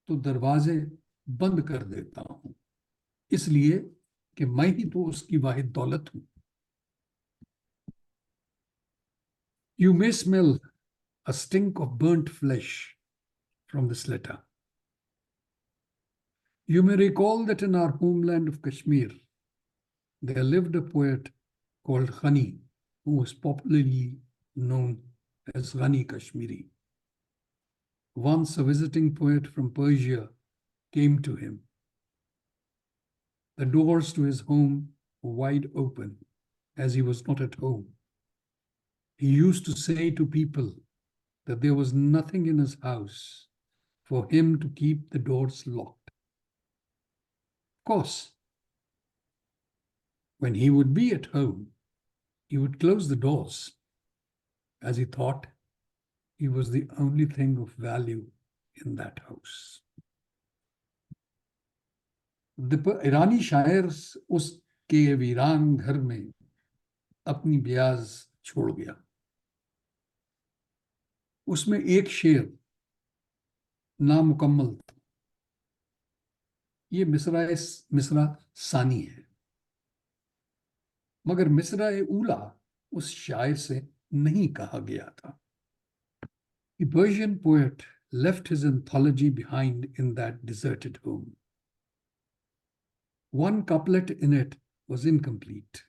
تو دروازے بند کر دیتا ہوں, اس لیے کہ میں ہی تو اس کی واحد دولت ہوں. You may smell a stink of burnt flesh from this letter. You may recall that in our homeland of Kashmir, there lived a poet called Ghani, who was popularly known as Ghani Kashmiri. Once a visiting poet from Persia came to him. The doors to his home were wide open, as he was not at home. He used to say to people that there was nothing in his house for him to keep the doors locked. Of course, when he would be at home, he would close the doors, as he thought he was the only thing of value in that house. ایرانی شاعر اس کے ویران گھر میں اپنی بیاز چھوڑ گیا. اس میں ایک شعر نامکمل تھا. یہ مصرع ثانی ہے, مگر مصرع اولا اس شاعر سے نہیں کہا گیا تھا. The Persian poet left his anthology behind in that deserted home. One couplet in it was incomplete.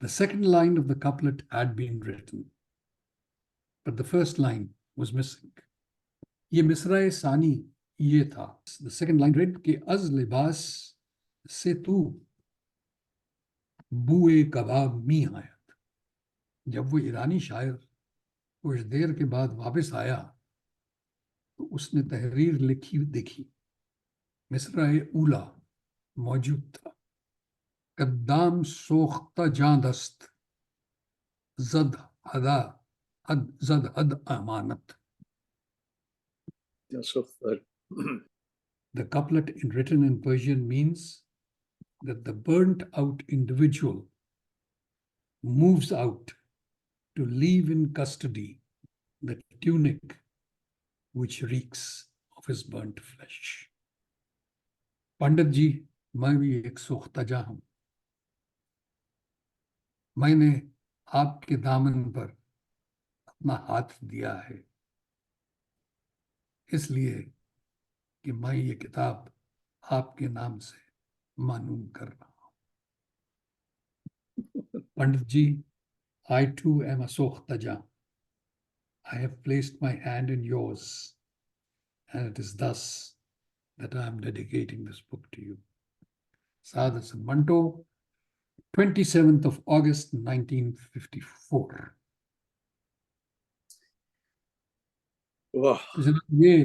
The second line of the couplet had been written, but the first line was missing. یہ مصرع ثانی یہ تھا. The second line read کہ از لباس سے تو بوئے کباب می آیت. جب وہ ایرانی شاعر کچھ دیر کے بعد واپس آیا تو اس نے تحریر لکھی دیکھی. مصرع اولا موجود تھا. قدام سوختہ جاں دست زد حد امانت. The couplet written in Persian means that the burnt out individual moves out to leave in custody the tunic which reeks of his burnt flesh. Pandit جی, میں بھی ایک سوختہ جاں ہوں. میں نے آپ کے دامن پر اپنا ہاتھ دیا ہے, اس لیے کہ میں یہ کتاب آپ کے نام سے معنون کر رہا ہوں. پنڈت جی, I too am a سوختہ جاں. I have placed my hand in yours, and it is thus that I am dedicating this book to you. Sadas Manto, 27th of August, 1954. یہ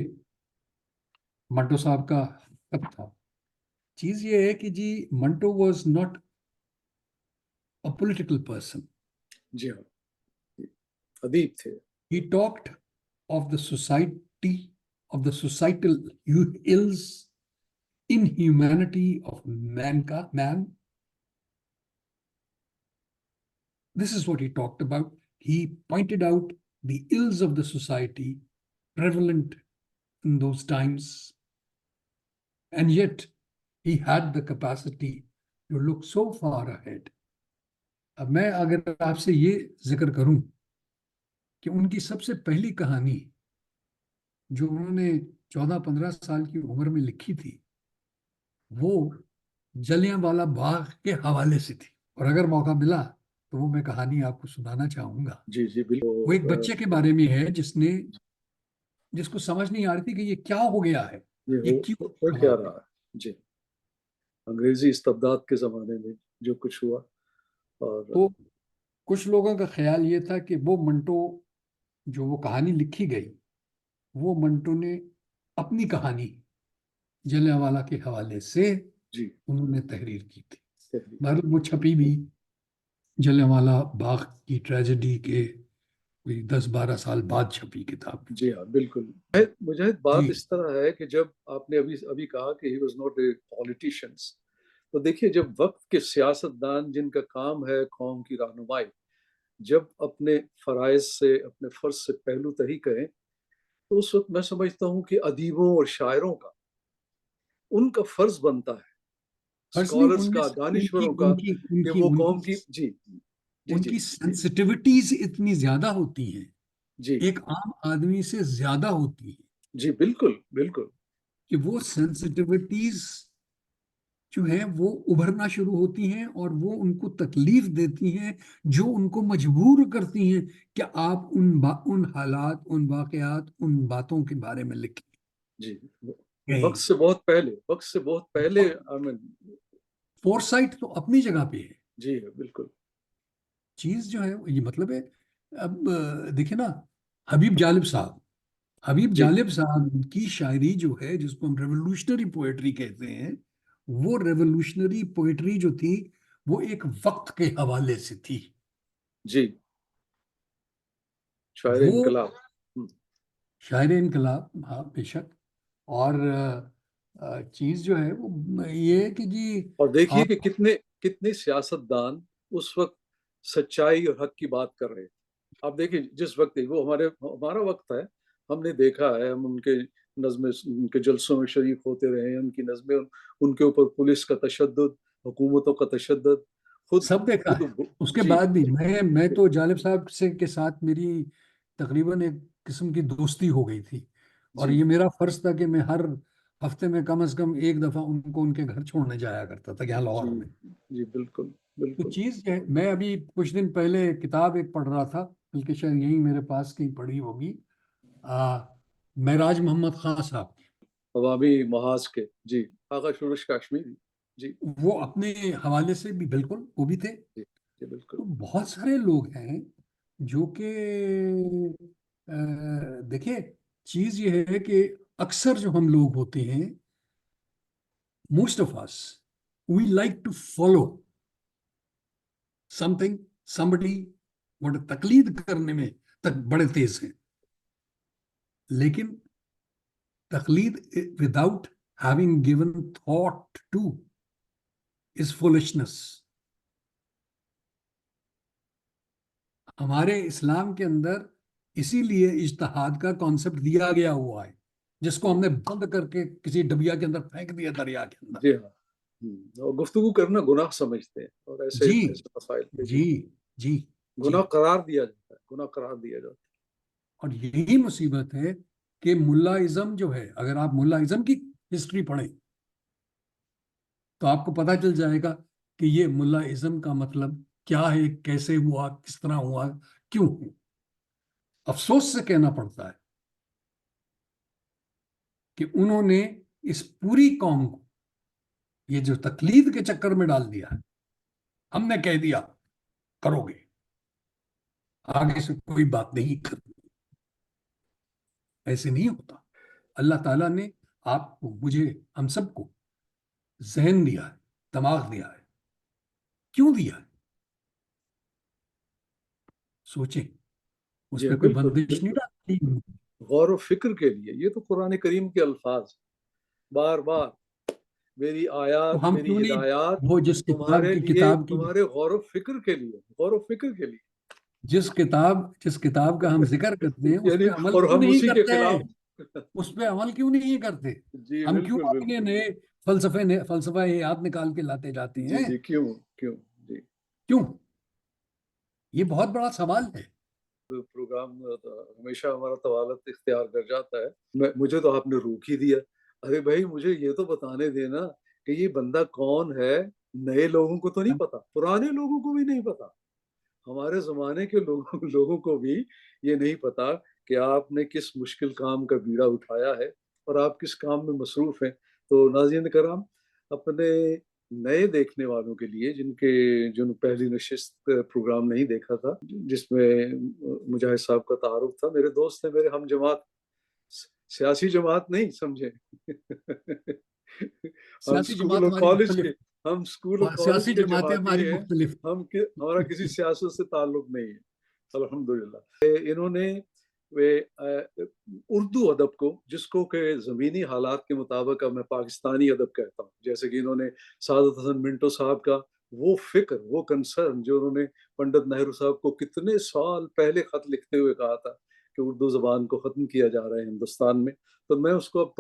منٹو صاحب کا خط تھا. چیز یہ ہے کہ جی Manto was not a political person. جی ہاں, ادیب تھے. He talked of the society, of the societal ills inhumanity of man. This is what he talked about. He pointed out the ills of the society prevalent in those times, and yet he had the capacity to look so far ahead. اب میں اگر آپ سے یہ ذکر کروں کہ ان کی سب سے پہلی کہانی جو انہوں نے 14-15 سال کی عمر میں لکھی تھی وہ جلیاں والا باغ کے حوالے سے تھی، اور اگر موقع ملا تو وہ میں کہانی آپ کو سنانا چاہوں گا. جی جی بالکل. وہ ایک بچے کے بارے میں ہے جس کو سمجھ نہیں آ رہی تھی کہ یہ کیا ہو گیا ہے، یہ کیوں کیا رہا ہے. جی انگریزی استبداد کے زمانے میں جو کچھ ہوا. اور تو کچھ لوگوں کا خیال یہ تھا کہ وہ منٹو جو وہ کہانی لکھی گئی وہ منٹو نے اپنی کہانی جلیانوالہ کے حوالے سے جی انہوں نے تحریر کی تھی. مگر وہ چھپی بھی جلیانوالہ باغ کی ٹریجڈی کے کوئی 10-12 سال بعد چھپی کتاب. جی ہاں بالکل. مجاہد بات اس طرح ہے کہ جب آپ نے ابھی کہا کہ he was not a politician، تو دیکھیے جب وقت کے سیاستدان جن کا کام ہے قوم کی رہنمائی، جب اپنے فرائض سے اپنے فرض سے پہلو تہی کریں تو اس وقت میں سمجھتا ہوں کہ ادیبوں اور شاعروں کا ان کا فرض بنتا ہے، اسکالرز کا، دانشوروں کا، کہ وہ قوم کی ان کی سینسٹیوٹیز اتنی زیادہ ہوتی ہیں، جی ایک عام آدمی سے زیادہ ہوتی ہیں. جی بالکل بالکل. کہ وہ سینسٹیوٹیز جو ہیں وہ ابھرنا شروع ہوتی ہیں اور وہ ان کو تکلیف دیتی ہیں، جو ان کو مجبور کرتی ہیں کہ آپ ان حالات، ان واقعات، ان باتوں کے بارے میں لکھیں. جی وقت سے بہت پہلے فورسائٹ تو اپنی جگہ پہ ہے. جی بالکل. چیز جو ہے یہ مطلب ہے، اب دیکھیں نا حبیب جالب صاحب کی شاعری جو ہے جس کو ہم ریولوشنری پوئٹری کہتے ہیں، وہ ریولوشنری پوئٹری جو تھی وہ ایک وقت کے حوالے سے تھی. جی شاعر انقلاب. شاعر انقلاب، ہاں بے شک. اور چیز جو ہے وہ یہ کہ جی، اور دیکھیے کہ کتنے سیاستدان اس وقت سچائی اور حق کی بات کر رہے. آپ دیکھیں جس وقت وہ ہمارا وقت ہے، ہم نے دیکھا ہے، ہم ان کے نظمیں، ان کے جلسوں میں شریک ہوتے رہے ہیں، ان کی نظمیں، ان کے اوپر پولیس کا تشدد، حکومتوں کا تشدد سب دیکھا ہے. اس کے بعد بھی میں تو جالب صاحب کے ساتھ میری تقریباً ایک قسم کی دوستی ہو گئی تھی، اور یہ میرا فرض تھا کہ میں ہر ہفتے میں کم از کم ایک دفعہ ان کو ان کے گھر چھوڑنے جایا کرتا تھا یہاں لاہور میں. جی بالکل تو بالکل. چیز ہے، میں ابھی کچھ دن پہلے کتاب ایک پڑھ رہا تھا، بلکہ شاید یہیں میرے پاس کہیں پڑھی ہوگی، معراج محمد خان صاحب، عوامی محاذ کے. جی آغا شورش کشمیری. جی وہ اپنے حوالے سے بھی بالکل وہ بھی تھے. جی بالکل. تو بہت سارے لوگ ہیں جو کہ دیکھیں چیز یہ ہے کہ اکثر جو ہم لوگ ہوتے ہیں، most of us we like to follow something, somebody. تقلید کرنے میں تک بڑے تیز ہیں، لیکن تقلید without having given thought to is foolishness. ہمارے اسلام کے اندر اسی لیے اجتہاد کا کانسیپٹ دیا گیا ہوا ہے، جس کو ہم نے بند کر کے کسی ڈبیا کے اندر پھینک دیا، دریا کے اندر. جی ہاں. اور گفتگو کرنا گناہ سمجھتے ہیں، اور ایسے مسائل پہ جی گناہ قرار دیا جاتا ہے. اور یہی مصیبت ہے کہ ملا ازم جو ہے، اگر آپ ملا ازم کی ہسٹری پڑھیں تو آپ کو پتہ چل جائے گا کہ یہ ملا ازم کا مطلب کیا ہے، کیسے ہوا، کس طرح ہوا، کیوں ہوا. افسوس سے کہنا پڑتا ہے کہ انہوں نے اس پوری قوم کو یہ جو تقلید کے چکر میں ڈال دیا ہے. ہم نے کہہ دیا کرو گے، آگے سے کوئی بات نہیں کرنی. ایسے نہیں ہوتا. اللہ تعالیٰ نے آپ کو، مجھے، ہم سب کو ذہن دیا ہے، دماغ دیا ہے. کیوں دیا ہے؟ سوچیں. اس پہ کوئی بندش نہیں ڈالتی. غور و فکر کے لیے. یہ تو قرآن کریم کے الفاظ بار بار میری تو آیات، ہم میری کیوں نہیں ہدایات وہ جس تمہارے لیے، کتاب کی تمہارے غور و فکر کے لیے، غور و فکر کے لیے جس کتاب کا ہم ذکر کرتے ہیں اس یعنی، پہ عمل اور کیوں ہم نہیں اسی کے کرتے؟ خلاف اس پہ عمل کیوں نہیں کرتے؟ جی ہم کیوں بالکل اپنے بالکل، نئے فلسفہ حیات نکال کے لاتے جاتے جی ہیں؟ جی، کیوں کیوں جی. کیوں؟ یہ بہت بڑا سوال ہے. پروگرام ہمیشہ ہمارا طوالت اختیار کر جاتا ہے. مجھے تو آپ نے روک ہی دیا. ارے بھائی مجھے یہ تو بتانے دینا کہ یہ بندہ کون ہے. نئے لوگوں کو تو نہیں پتا، پرانے لوگوں کو بھی نہیں پتا، ہمارے زمانے کے لوگوں کو بھی یہ نہیں پتا کہ آپ نے کس مشکل کام کا بیڑا اٹھایا ہے اور آپ کس کام میں مصروف ہیں. تو ناظرین کرام، اپنے نئے دیکھنے والوں کے لیے جن پہلی نشست پروگرام نہیں دیکھا تھا، جس میں مجاہد صاحب کا تعارف تھا، میرے دوست ہیں، میرے ہم جماعت، سیاسی جماعت نہیں سمجھے. ہم سیاسی اسکول جماعت اور ہماری کالج مختلف، کے، ہم اسکول اور کالج سیاسی کے جماعتیں جماعتی ہماری ہیں. مختلف. ہمارا کسی سیاست سے تعلق نہیں ہے الحمدللہ. انہوں نے اردو ادب کو، جس کو کہ زمینی حالات کے مطابق میں پاکستانی ادب کہتا ہوں، جیسے کہ انہوں نے سعادت حسن منٹو صاحب کا وہ فکر، وہ کنسرن جو انہوں نے پنڈت نہرو صاحب کو کتنے سال پہلے خط لکھتے ہوئے کہا تھا کہ اردو زبان کو ختم کیا جا رہا ہے ہندوستان میں، تو میں اس کو اب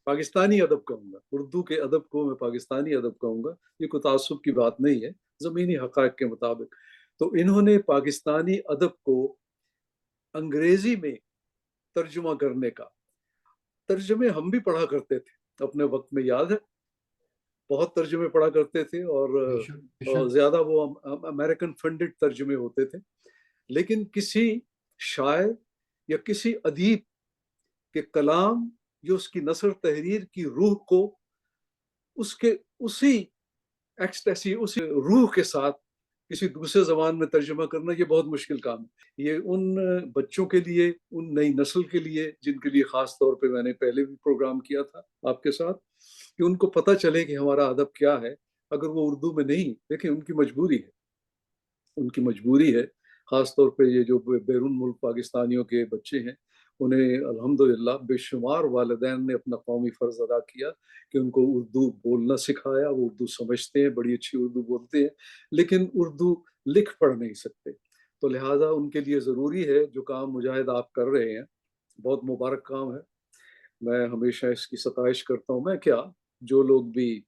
پاکستانی ادب کہوں گا. اردو کے ادب کو میں پاکستانی ادب کہوں گا. یہ کوئی تعصب کی بات نہیں ہے، زمینی حقائق کے مطابق. تو انہوں نے پاکستانی ادب کو انگریزی میں ترجمہ کرنے کا، ترجمے ہم بھی پڑھا کرتے تھے اپنے وقت میں، یاد ہے بہت ترجمے پڑھا کرتے تھے، اور زیادہ وہ امریکن فنڈڈ ترجمے ہوتے تھے. لیکن کسی شاعر یا کسی ادیب کے کلام یا اس کی نثر تحریر کی روح کو اسی روح کے ساتھ کسی دوسرے زبان میں ترجمہ کرنا، یہ بہت مشکل کام ہے. یہ ان بچوں کے لیے، ان نئی نسل کے لیے، جن کے لیے خاص طور پہ میں نے پہلے بھی پروگرام کیا تھا آپ کے ساتھ، کہ ان کو پتہ چلے کہ ہمارا ادب کیا ہے. اگر وہ اردو میں نہیں، دیکھیں ان کی مجبوری ہے، خاص طور پہ یہ جو بیرون ملک پاکستانیوں کے بچے ہیں، انہیں الحمدللہ بے شمار والدین نے اپنا قومی فرض ادا کیا کہ ان کو اردو بولنا سکھایا. وہ اردو سمجھتے ہیں، بڑی اچھی اردو بولتے ہیں، لیکن اردو لکھ پڑھ نہیں سکتے. تو لہٰذا ان کے لیے ضروری ہے جو کام مجاہد آپ کر رہے ہیں، بہت مبارک کام ہے. میں ہمیشہ اس کی ستائش کرتا ہوں. میں کیا، جو لوگ بھی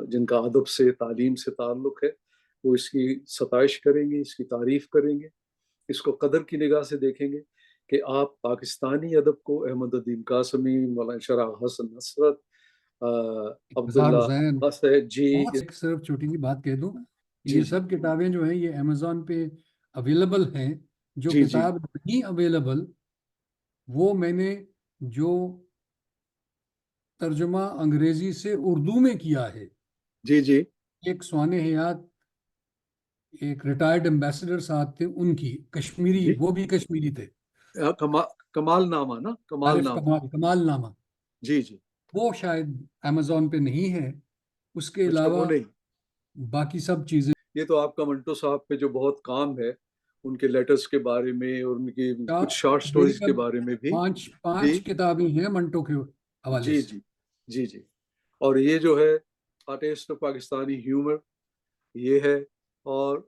جن کا ادب سے، تعلیم سے تعلق ہے، وہ اس کی ستائش کریں گے، اس کی تعریف کریں گے، اس کو قدر کی نگاہ سے دیکھیں گے کہ آپ پاکستانی ادب کو احمد الدین قاسمی، مولانا شرح حسن نصرت، ذاکر عبداللہ حسین، حسین جی. ایک صرف چھوٹی سی بات کہہ دوں، جی یہ جی سب کتابیں جو ہیں یہ امیزون پہ اویلیبل ہیں. جو جی جی کتاب نہیں اویلیبل، وہ میں نے جو ترجمہ انگریزی سے اردو میں کیا ہے، جی جی ایک سوانح حیات، ایک ریٹائرڈ ایمبیسڈر صاحب تھے، ان کی کشمیری، جی. وہ بھی کشمیری تھے، کمال نامہ نا، کمال عارف نامہ. کمال نامہ، جی جی. وہ شاید امیزون پہ نہیں ہے. اس کے اچھا، وہ علاوہ نہیں. باقی سب چیزیں یہ تو آپ کا منٹو صاحب پہ جو بہت کام ہے، ان کے لیٹرز کے بارے میں اور ان کی کچھ شارٹ سٹوریز کے تقریباً بارے میں بھی. پانچ جی کتابیں ہیں منٹو کے حوالے جی سے. جی جی جی. اور یہ جو ہے آرٹسٹ آف پاکستانی ہیومر، یہ ہے. اور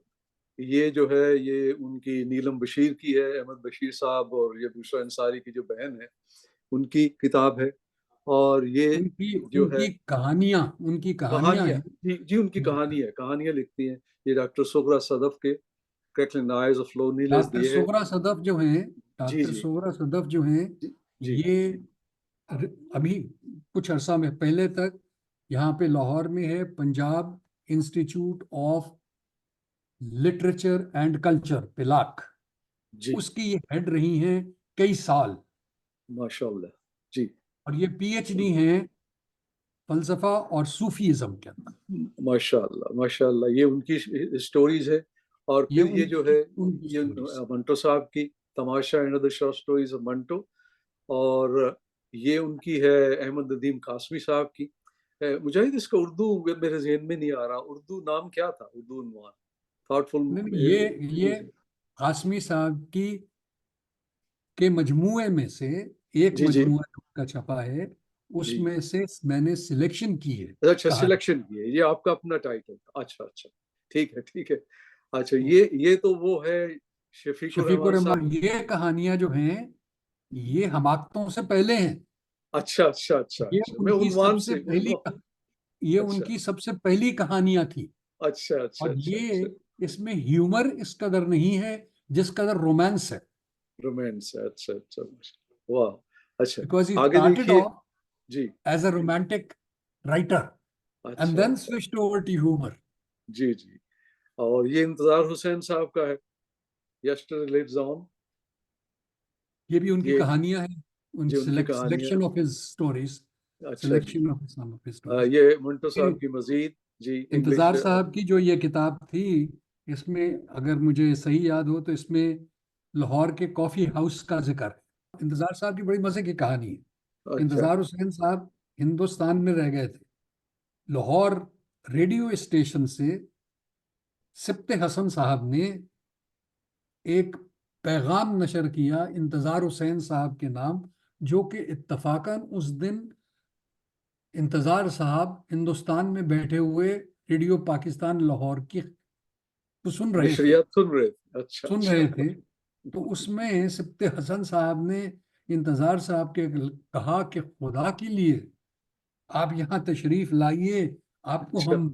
یہ جو ہے یہ ان کی نیلم بشیر کی ہے، احمد بشیر صاحب اور یہ بشرا انصاری کی جو بہن ہے، ان کی کتاب ہے. اور یہ جو ان ہے کی کہانیاں کہانیاں، ہیں. جی جی، ان کی کہانی ہے، کہانیاں لکھتی ہیں. یہ ڈاکٹر سغرا صدف کے کریکلنگ آئیز آف لونیلیس ڈاکٹر یہ ہے. سغرا صدف جو ہیں، جی ڈاکٹر جی سغرا صدف جو ہیں، جی جی یہ ابھی کچھ عرصہ میں پہلے تک یہاں پہ لاہور میں ہے Punjab institute of literature and culture PILAC, جی. اس کی یہ ہیڈ رہی ہیں کئی سال، ماشاء اللہ. جی. اور یہ پی ایچ ڈی ہیں فلسفہ اور صوفیزم کے اندر. ماشاء اللہ ماشاء اللہ. یہ ان کی اسٹوریز ہے. اور پھر یہ جو ہے ان کی یہ اسٹوریز. منٹو صاحب کی تماشا and other short stories of Manto. اور یہ ان کی ہے احمد ندیم قاسمی صاحب کی. مجاہد اس کا اردو میرے ذہن میں نہیں آ رہا، اردو نام کیا تھا، اردو عنوان تھاٹفل. یہ قاسمی صاحب کے مجموعے میں سے ایک جی جی مجموعہ کا چھپا ہے، اس جی میں سے میں نے سلیکشن کی ہے اچھا کہانی. سلیکشن کی ہے، یہ آپ کا اپنا ٹائٹل تھا. اچھا اچھا ٹھیک ہے ٹھیک ہے. اچھا یہ تو وہ ہے شفیق شفیق الرحمان صاحب. الرحمان. یہ کہانیاں جو ہیں یہ حماقتوں سے پہلے ہیں. اچھا اچھا اچھا یہ اچھا میں ان کی سب عنوان سے سے پہلی یہ ان اچھا کی سب سے پہلی کہانیاں تھی. اچھا اچھا اور اچھا یہ اچھا اس میں ہیومر اس قدر نہیں ہے جس قدر رومانس ہے. رومانس ہے. اچھا اچھا واہ. اچھا بیکاز ہی آگے اسٹارٹڈ دیکھیے. آف جی as a romantic writer and اچھا دین اچھا سوئچڈ اوور ٹو ہیومر. جی جی. اور یہ انتظار حسین صاحب کا ہے یسٹرڈے لیوز آن. یہ بھی ان کی یہ کہانیاں ہیں. ان جی ان کی کہانیاں. Selection of his stories. اچھا جی. Selection of some of his stories. یہ منٹو صاحب کی مزید جی انگلش. انتظار صاحب کی جو یہ کتاب تھی اس میں اگر مجھے صحیح یاد ہو تو اس میں لاہور کے کافی ہاؤس کا ذکر ہے. انتظار صاحب کی بڑی مزے کی کہانی ہے. اچھا انتظار حسین صاحب ہندوستان میں رہ گئے تھے. لاہور ریڈیو اسٹیشن سے سبت حسن صاحب نے ایک پیغام نشر کیا انتظار حسین صاحب کے نام، جو کہ اتفاقاً اس دن انتظار صاحب ہندوستان میں بیٹھے ہوئے ریڈیو پاکستان لاہور کی سن رہے تھے. نشریات سن رہے تھے. اچھا سن اچھا رہے تھے تو اس میں سبت حسن صاحب نے انتظار صاحب کے کہا کہ خدا کے لیے آپ یہاں تشریف لائیے، آپ کو اچھا ہم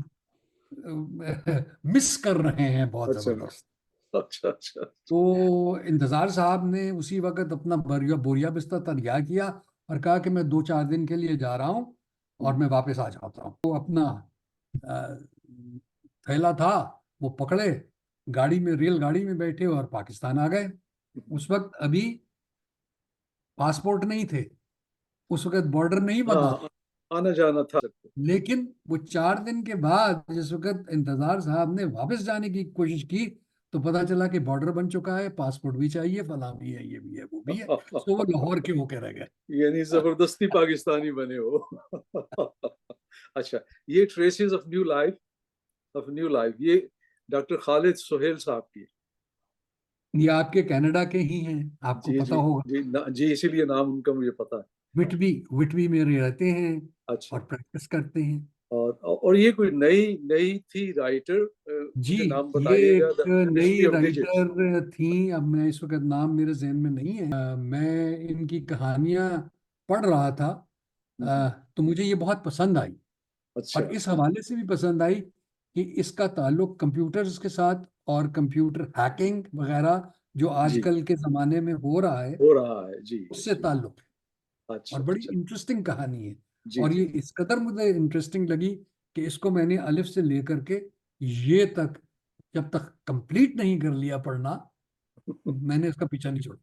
مس کر رہے ہیں بہت اچھا زبردست. اچھا اچھا تو انتظار صاحب نے اسی وقت اپنا بوریا بستر تیار کیا اور کہا کہ میں 2-4 دن کے لیے جا رہا ہوں اور میں واپس آ جاتا ہوں. وہ اپنا تھیلا تھا وہ پکڑے، گاڑی میں ریل گاڑی میں بیٹھے اور پاکستان آ گئے. اس وقت ابھی پاسپورٹ نہیں تھے، اس وقت بارڈر نہیں بنا تھا. ہاں آنا جانا تھا. لیکن وہ 4 دن کے بعد جس وقت انتظار صاحب نے واپس جانے کی کوشش کی تو پتا چلا کہ بارڈر بن چکا ہے، پاسپورٹ بھی چاہیے، فلاں بھی ہے، یہ بھی ہے، وہ بھی ہے. تو وہ لاہور کے ہو کے رہ گئے. یعنی زبردستی پاکستانی بنے ہو. اچھا یہ ٹریسز آف نیو لائف یہ ڈاکٹر خالد سہیل صاحب کی. یہ آپ کے کینیڈا کے ہی ہیں، آپ کو جی پتا جی ہوگا. جی جی اسی لیے نام ان کا مجھے پتا ہے. وٹوی میں رہتے ہیں اچھا اور پریکٹس کرتے ہیں. اور یہ کوئی نئی تھی رائٹر. جی مجھے نام یہ بتائیے گا. ایک ہسٹری نئی آف ڈیجٹس. رائٹر تھیں. اب میں اس وقت نام میرے ذہن میں نہیں ہے. میں ان کی کہانیاں پڑھ رہا تھا تو مجھے یہ بہت پسند آئی اور اچھا اس حوالے سے بھی پسند آئی کہ اس کا تعلق کمپیوٹرز کے ساتھ اور کمپیوٹر ہیکنگ وغیرہ جو آج جی کل کے زمانے میں ہو رہا ہے ہو رہا ہے. جی اس سے جی تعلق ہے. اور اچھا بڑی اچھا انٹرسٹنگ کہانی ہے. جی اور جی یہ اس قدر مجھے انٹرسٹنگ لگی کہ اس کو میں نے الف سے لے کر کے یہ تک جب تک کمپلیٹ نہیں کر لیا پڑھنا میں نے اس کا پیچھا نہیں چھوڑا.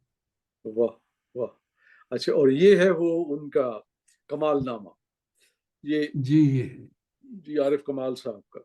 واہ واہ. اچھا اور یہ ہے وہ ان کا کمال نامہ. یہ جی جی عارف کمال صاحب کا.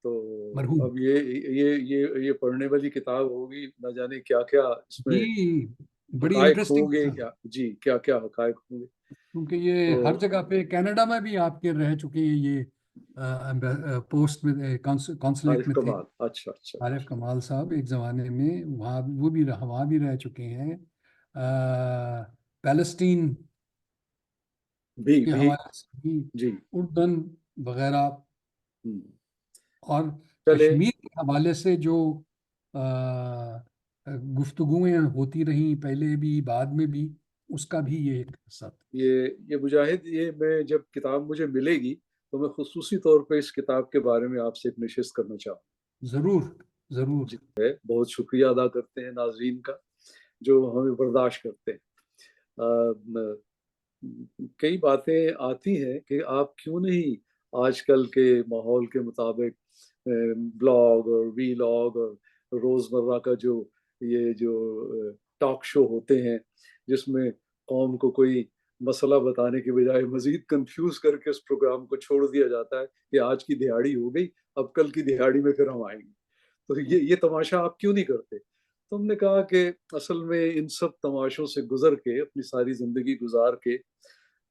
تو مرحوم. اب یہ پڑھنے والی کتاب ہوگی. نہ جانے کیا کیا اس میں جی بڑی حقائق انٹرسٹنگ ہوں گے. کہانی کیا جی کیا کیا حقائق ہوں گے. کیونکہ یہ تو ہر جگہ پہ کینیڈا میں بھی آپ کے رہ چکے ہیں. یہ پوسٹ میں کانسولیٹ عارف میں تھے. کمال. اچھا اچھا عارف کمال صاحب ایک زمانے میں وہاں بھی رہ چکے ہیں. پیلسٹین کے بھی حوالے سے بھی، جی اردن وغیرہ، ہم، اور چلے کشمیر کے حوالے سے جو گفتگویں ہوتی رہیں پہلے بھی بعد میں بھی، اس کا بھی یہ ایک حصہ تھا. یہ مجاہد یہ میں جب کتاب مجھے ملے گی تو میں خصوصی طور پہ اس کتاب کے بارے میں آپ سے ایک نشست کرنا چاہوں. ضرور ضرور. جی ہے بہت شکریہ ادا کرتے ہیں ناظرین کا جو ہمیں برداشت کرتے ہیں. کئی باتیں آتی ہیں کہ آپ کیوں نہیں آج کل کے ماحول کے مطابق بلاگ اور وی لاگ اور روزمرہ کا جو ٹاک شو ہوتے ہیں جس میں قوم کو کوئی مسئلہ بتانے کے بجائے مزید کنفیوز کر کے اس پروگرام کو چھوڑ دیا جاتا ہے کہ آج کی دہاڑی ہو گئی، اب کل کی دہاڑی میں پھر ہم آئیں گے. تو یہ تماشا آپ کیوں نہیں کرتے؟ تو ہم نے کہا کہ اصل میں ان سب تماشوں سے گزر کے اپنی ساری زندگی گزار کے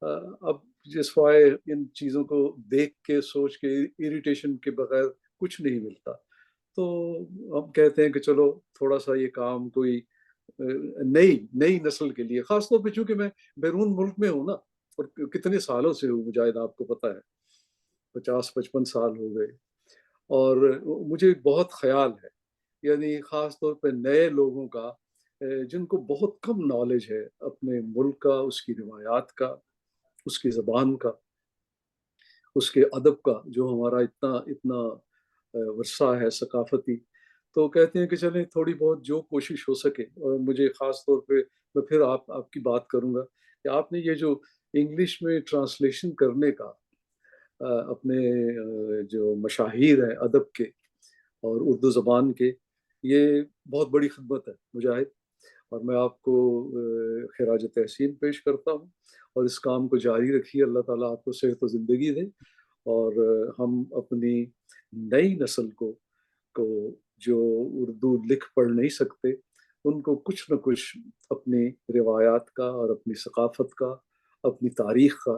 اب جس وائے ان چیزوں کو دیکھ کے سوچ کے اریٹیشن کے بغیر کچھ نہیں ملتا. تو ہم کہتے ہیں کہ چلو تھوڑا سا یہ کام کوئی نئی نسل کے لیے، خاص طور پہ چونکہ میں بیرون ملک میں ہوں نا، اور کتنے سالوں سے ہوں مجاہد آپ کو پتہ ہے، 50-55 سال ہو گئے، اور مجھے بہت خیال ہے، یعنی خاص طور پہ نئے لوگوں کا جن کو بہت کم نالج ہے اپنے ملک کا، اس کی روایات کا، اس کی زبان کا، اس کے ادب کا، جو ہمارا اتنا اتنا ورثہ ہے ثقافتی. تو کہتے ہیں کہ چلیں تھوڑی بہت جو کوشش ہو سکے. اور مجھے خاص طور پہ میں پھر آپ کی بات کروں گا کہ آپ نے یہ جو انگلش میں ٹرانسلیشن کرنے کا اپنے جو مشاہیر ہیں ادب کے اور اردو زبان کے، یہ بہت بڑی خدمت ہے مجاہد، اور میں آپ کو خراج تحسین پیش کرتا ہوں. اور اس کام کو جاری رکھیے، اللہ تعالیٰ آپ کو صحت و زندگی دے. اور ہم اپنی نئی نسل کو جو اردو لکھ پڑھ نہیں سکتے، ان کو کچھ نہ کچھ اپنی روایات کا اور اپنی ثقافت کا، اپنی تاریخ کا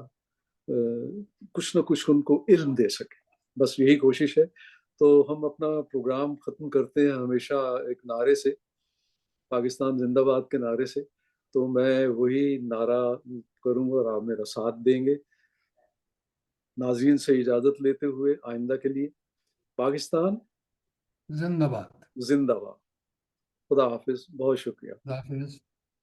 کچھ نہ کچھ ان کو علم دے سکے. بس یہی کوشش ہے. تو ہم اپنا پروگرام ختم کرتے ہیں ہمیشہ ایک نعرے سے، پاکستان زندہ باد کے نعرے سے. تو میں وہی نعرہ کروں گا اور آپ میرا ساتھ دیں گے. ناظرین سے اجازت لیتے ہوئے آئندہ کے لیے، پاکستان زندہ باد. زندہ باد. خدا حافظ. بہت شکریہ. خدا حافظ.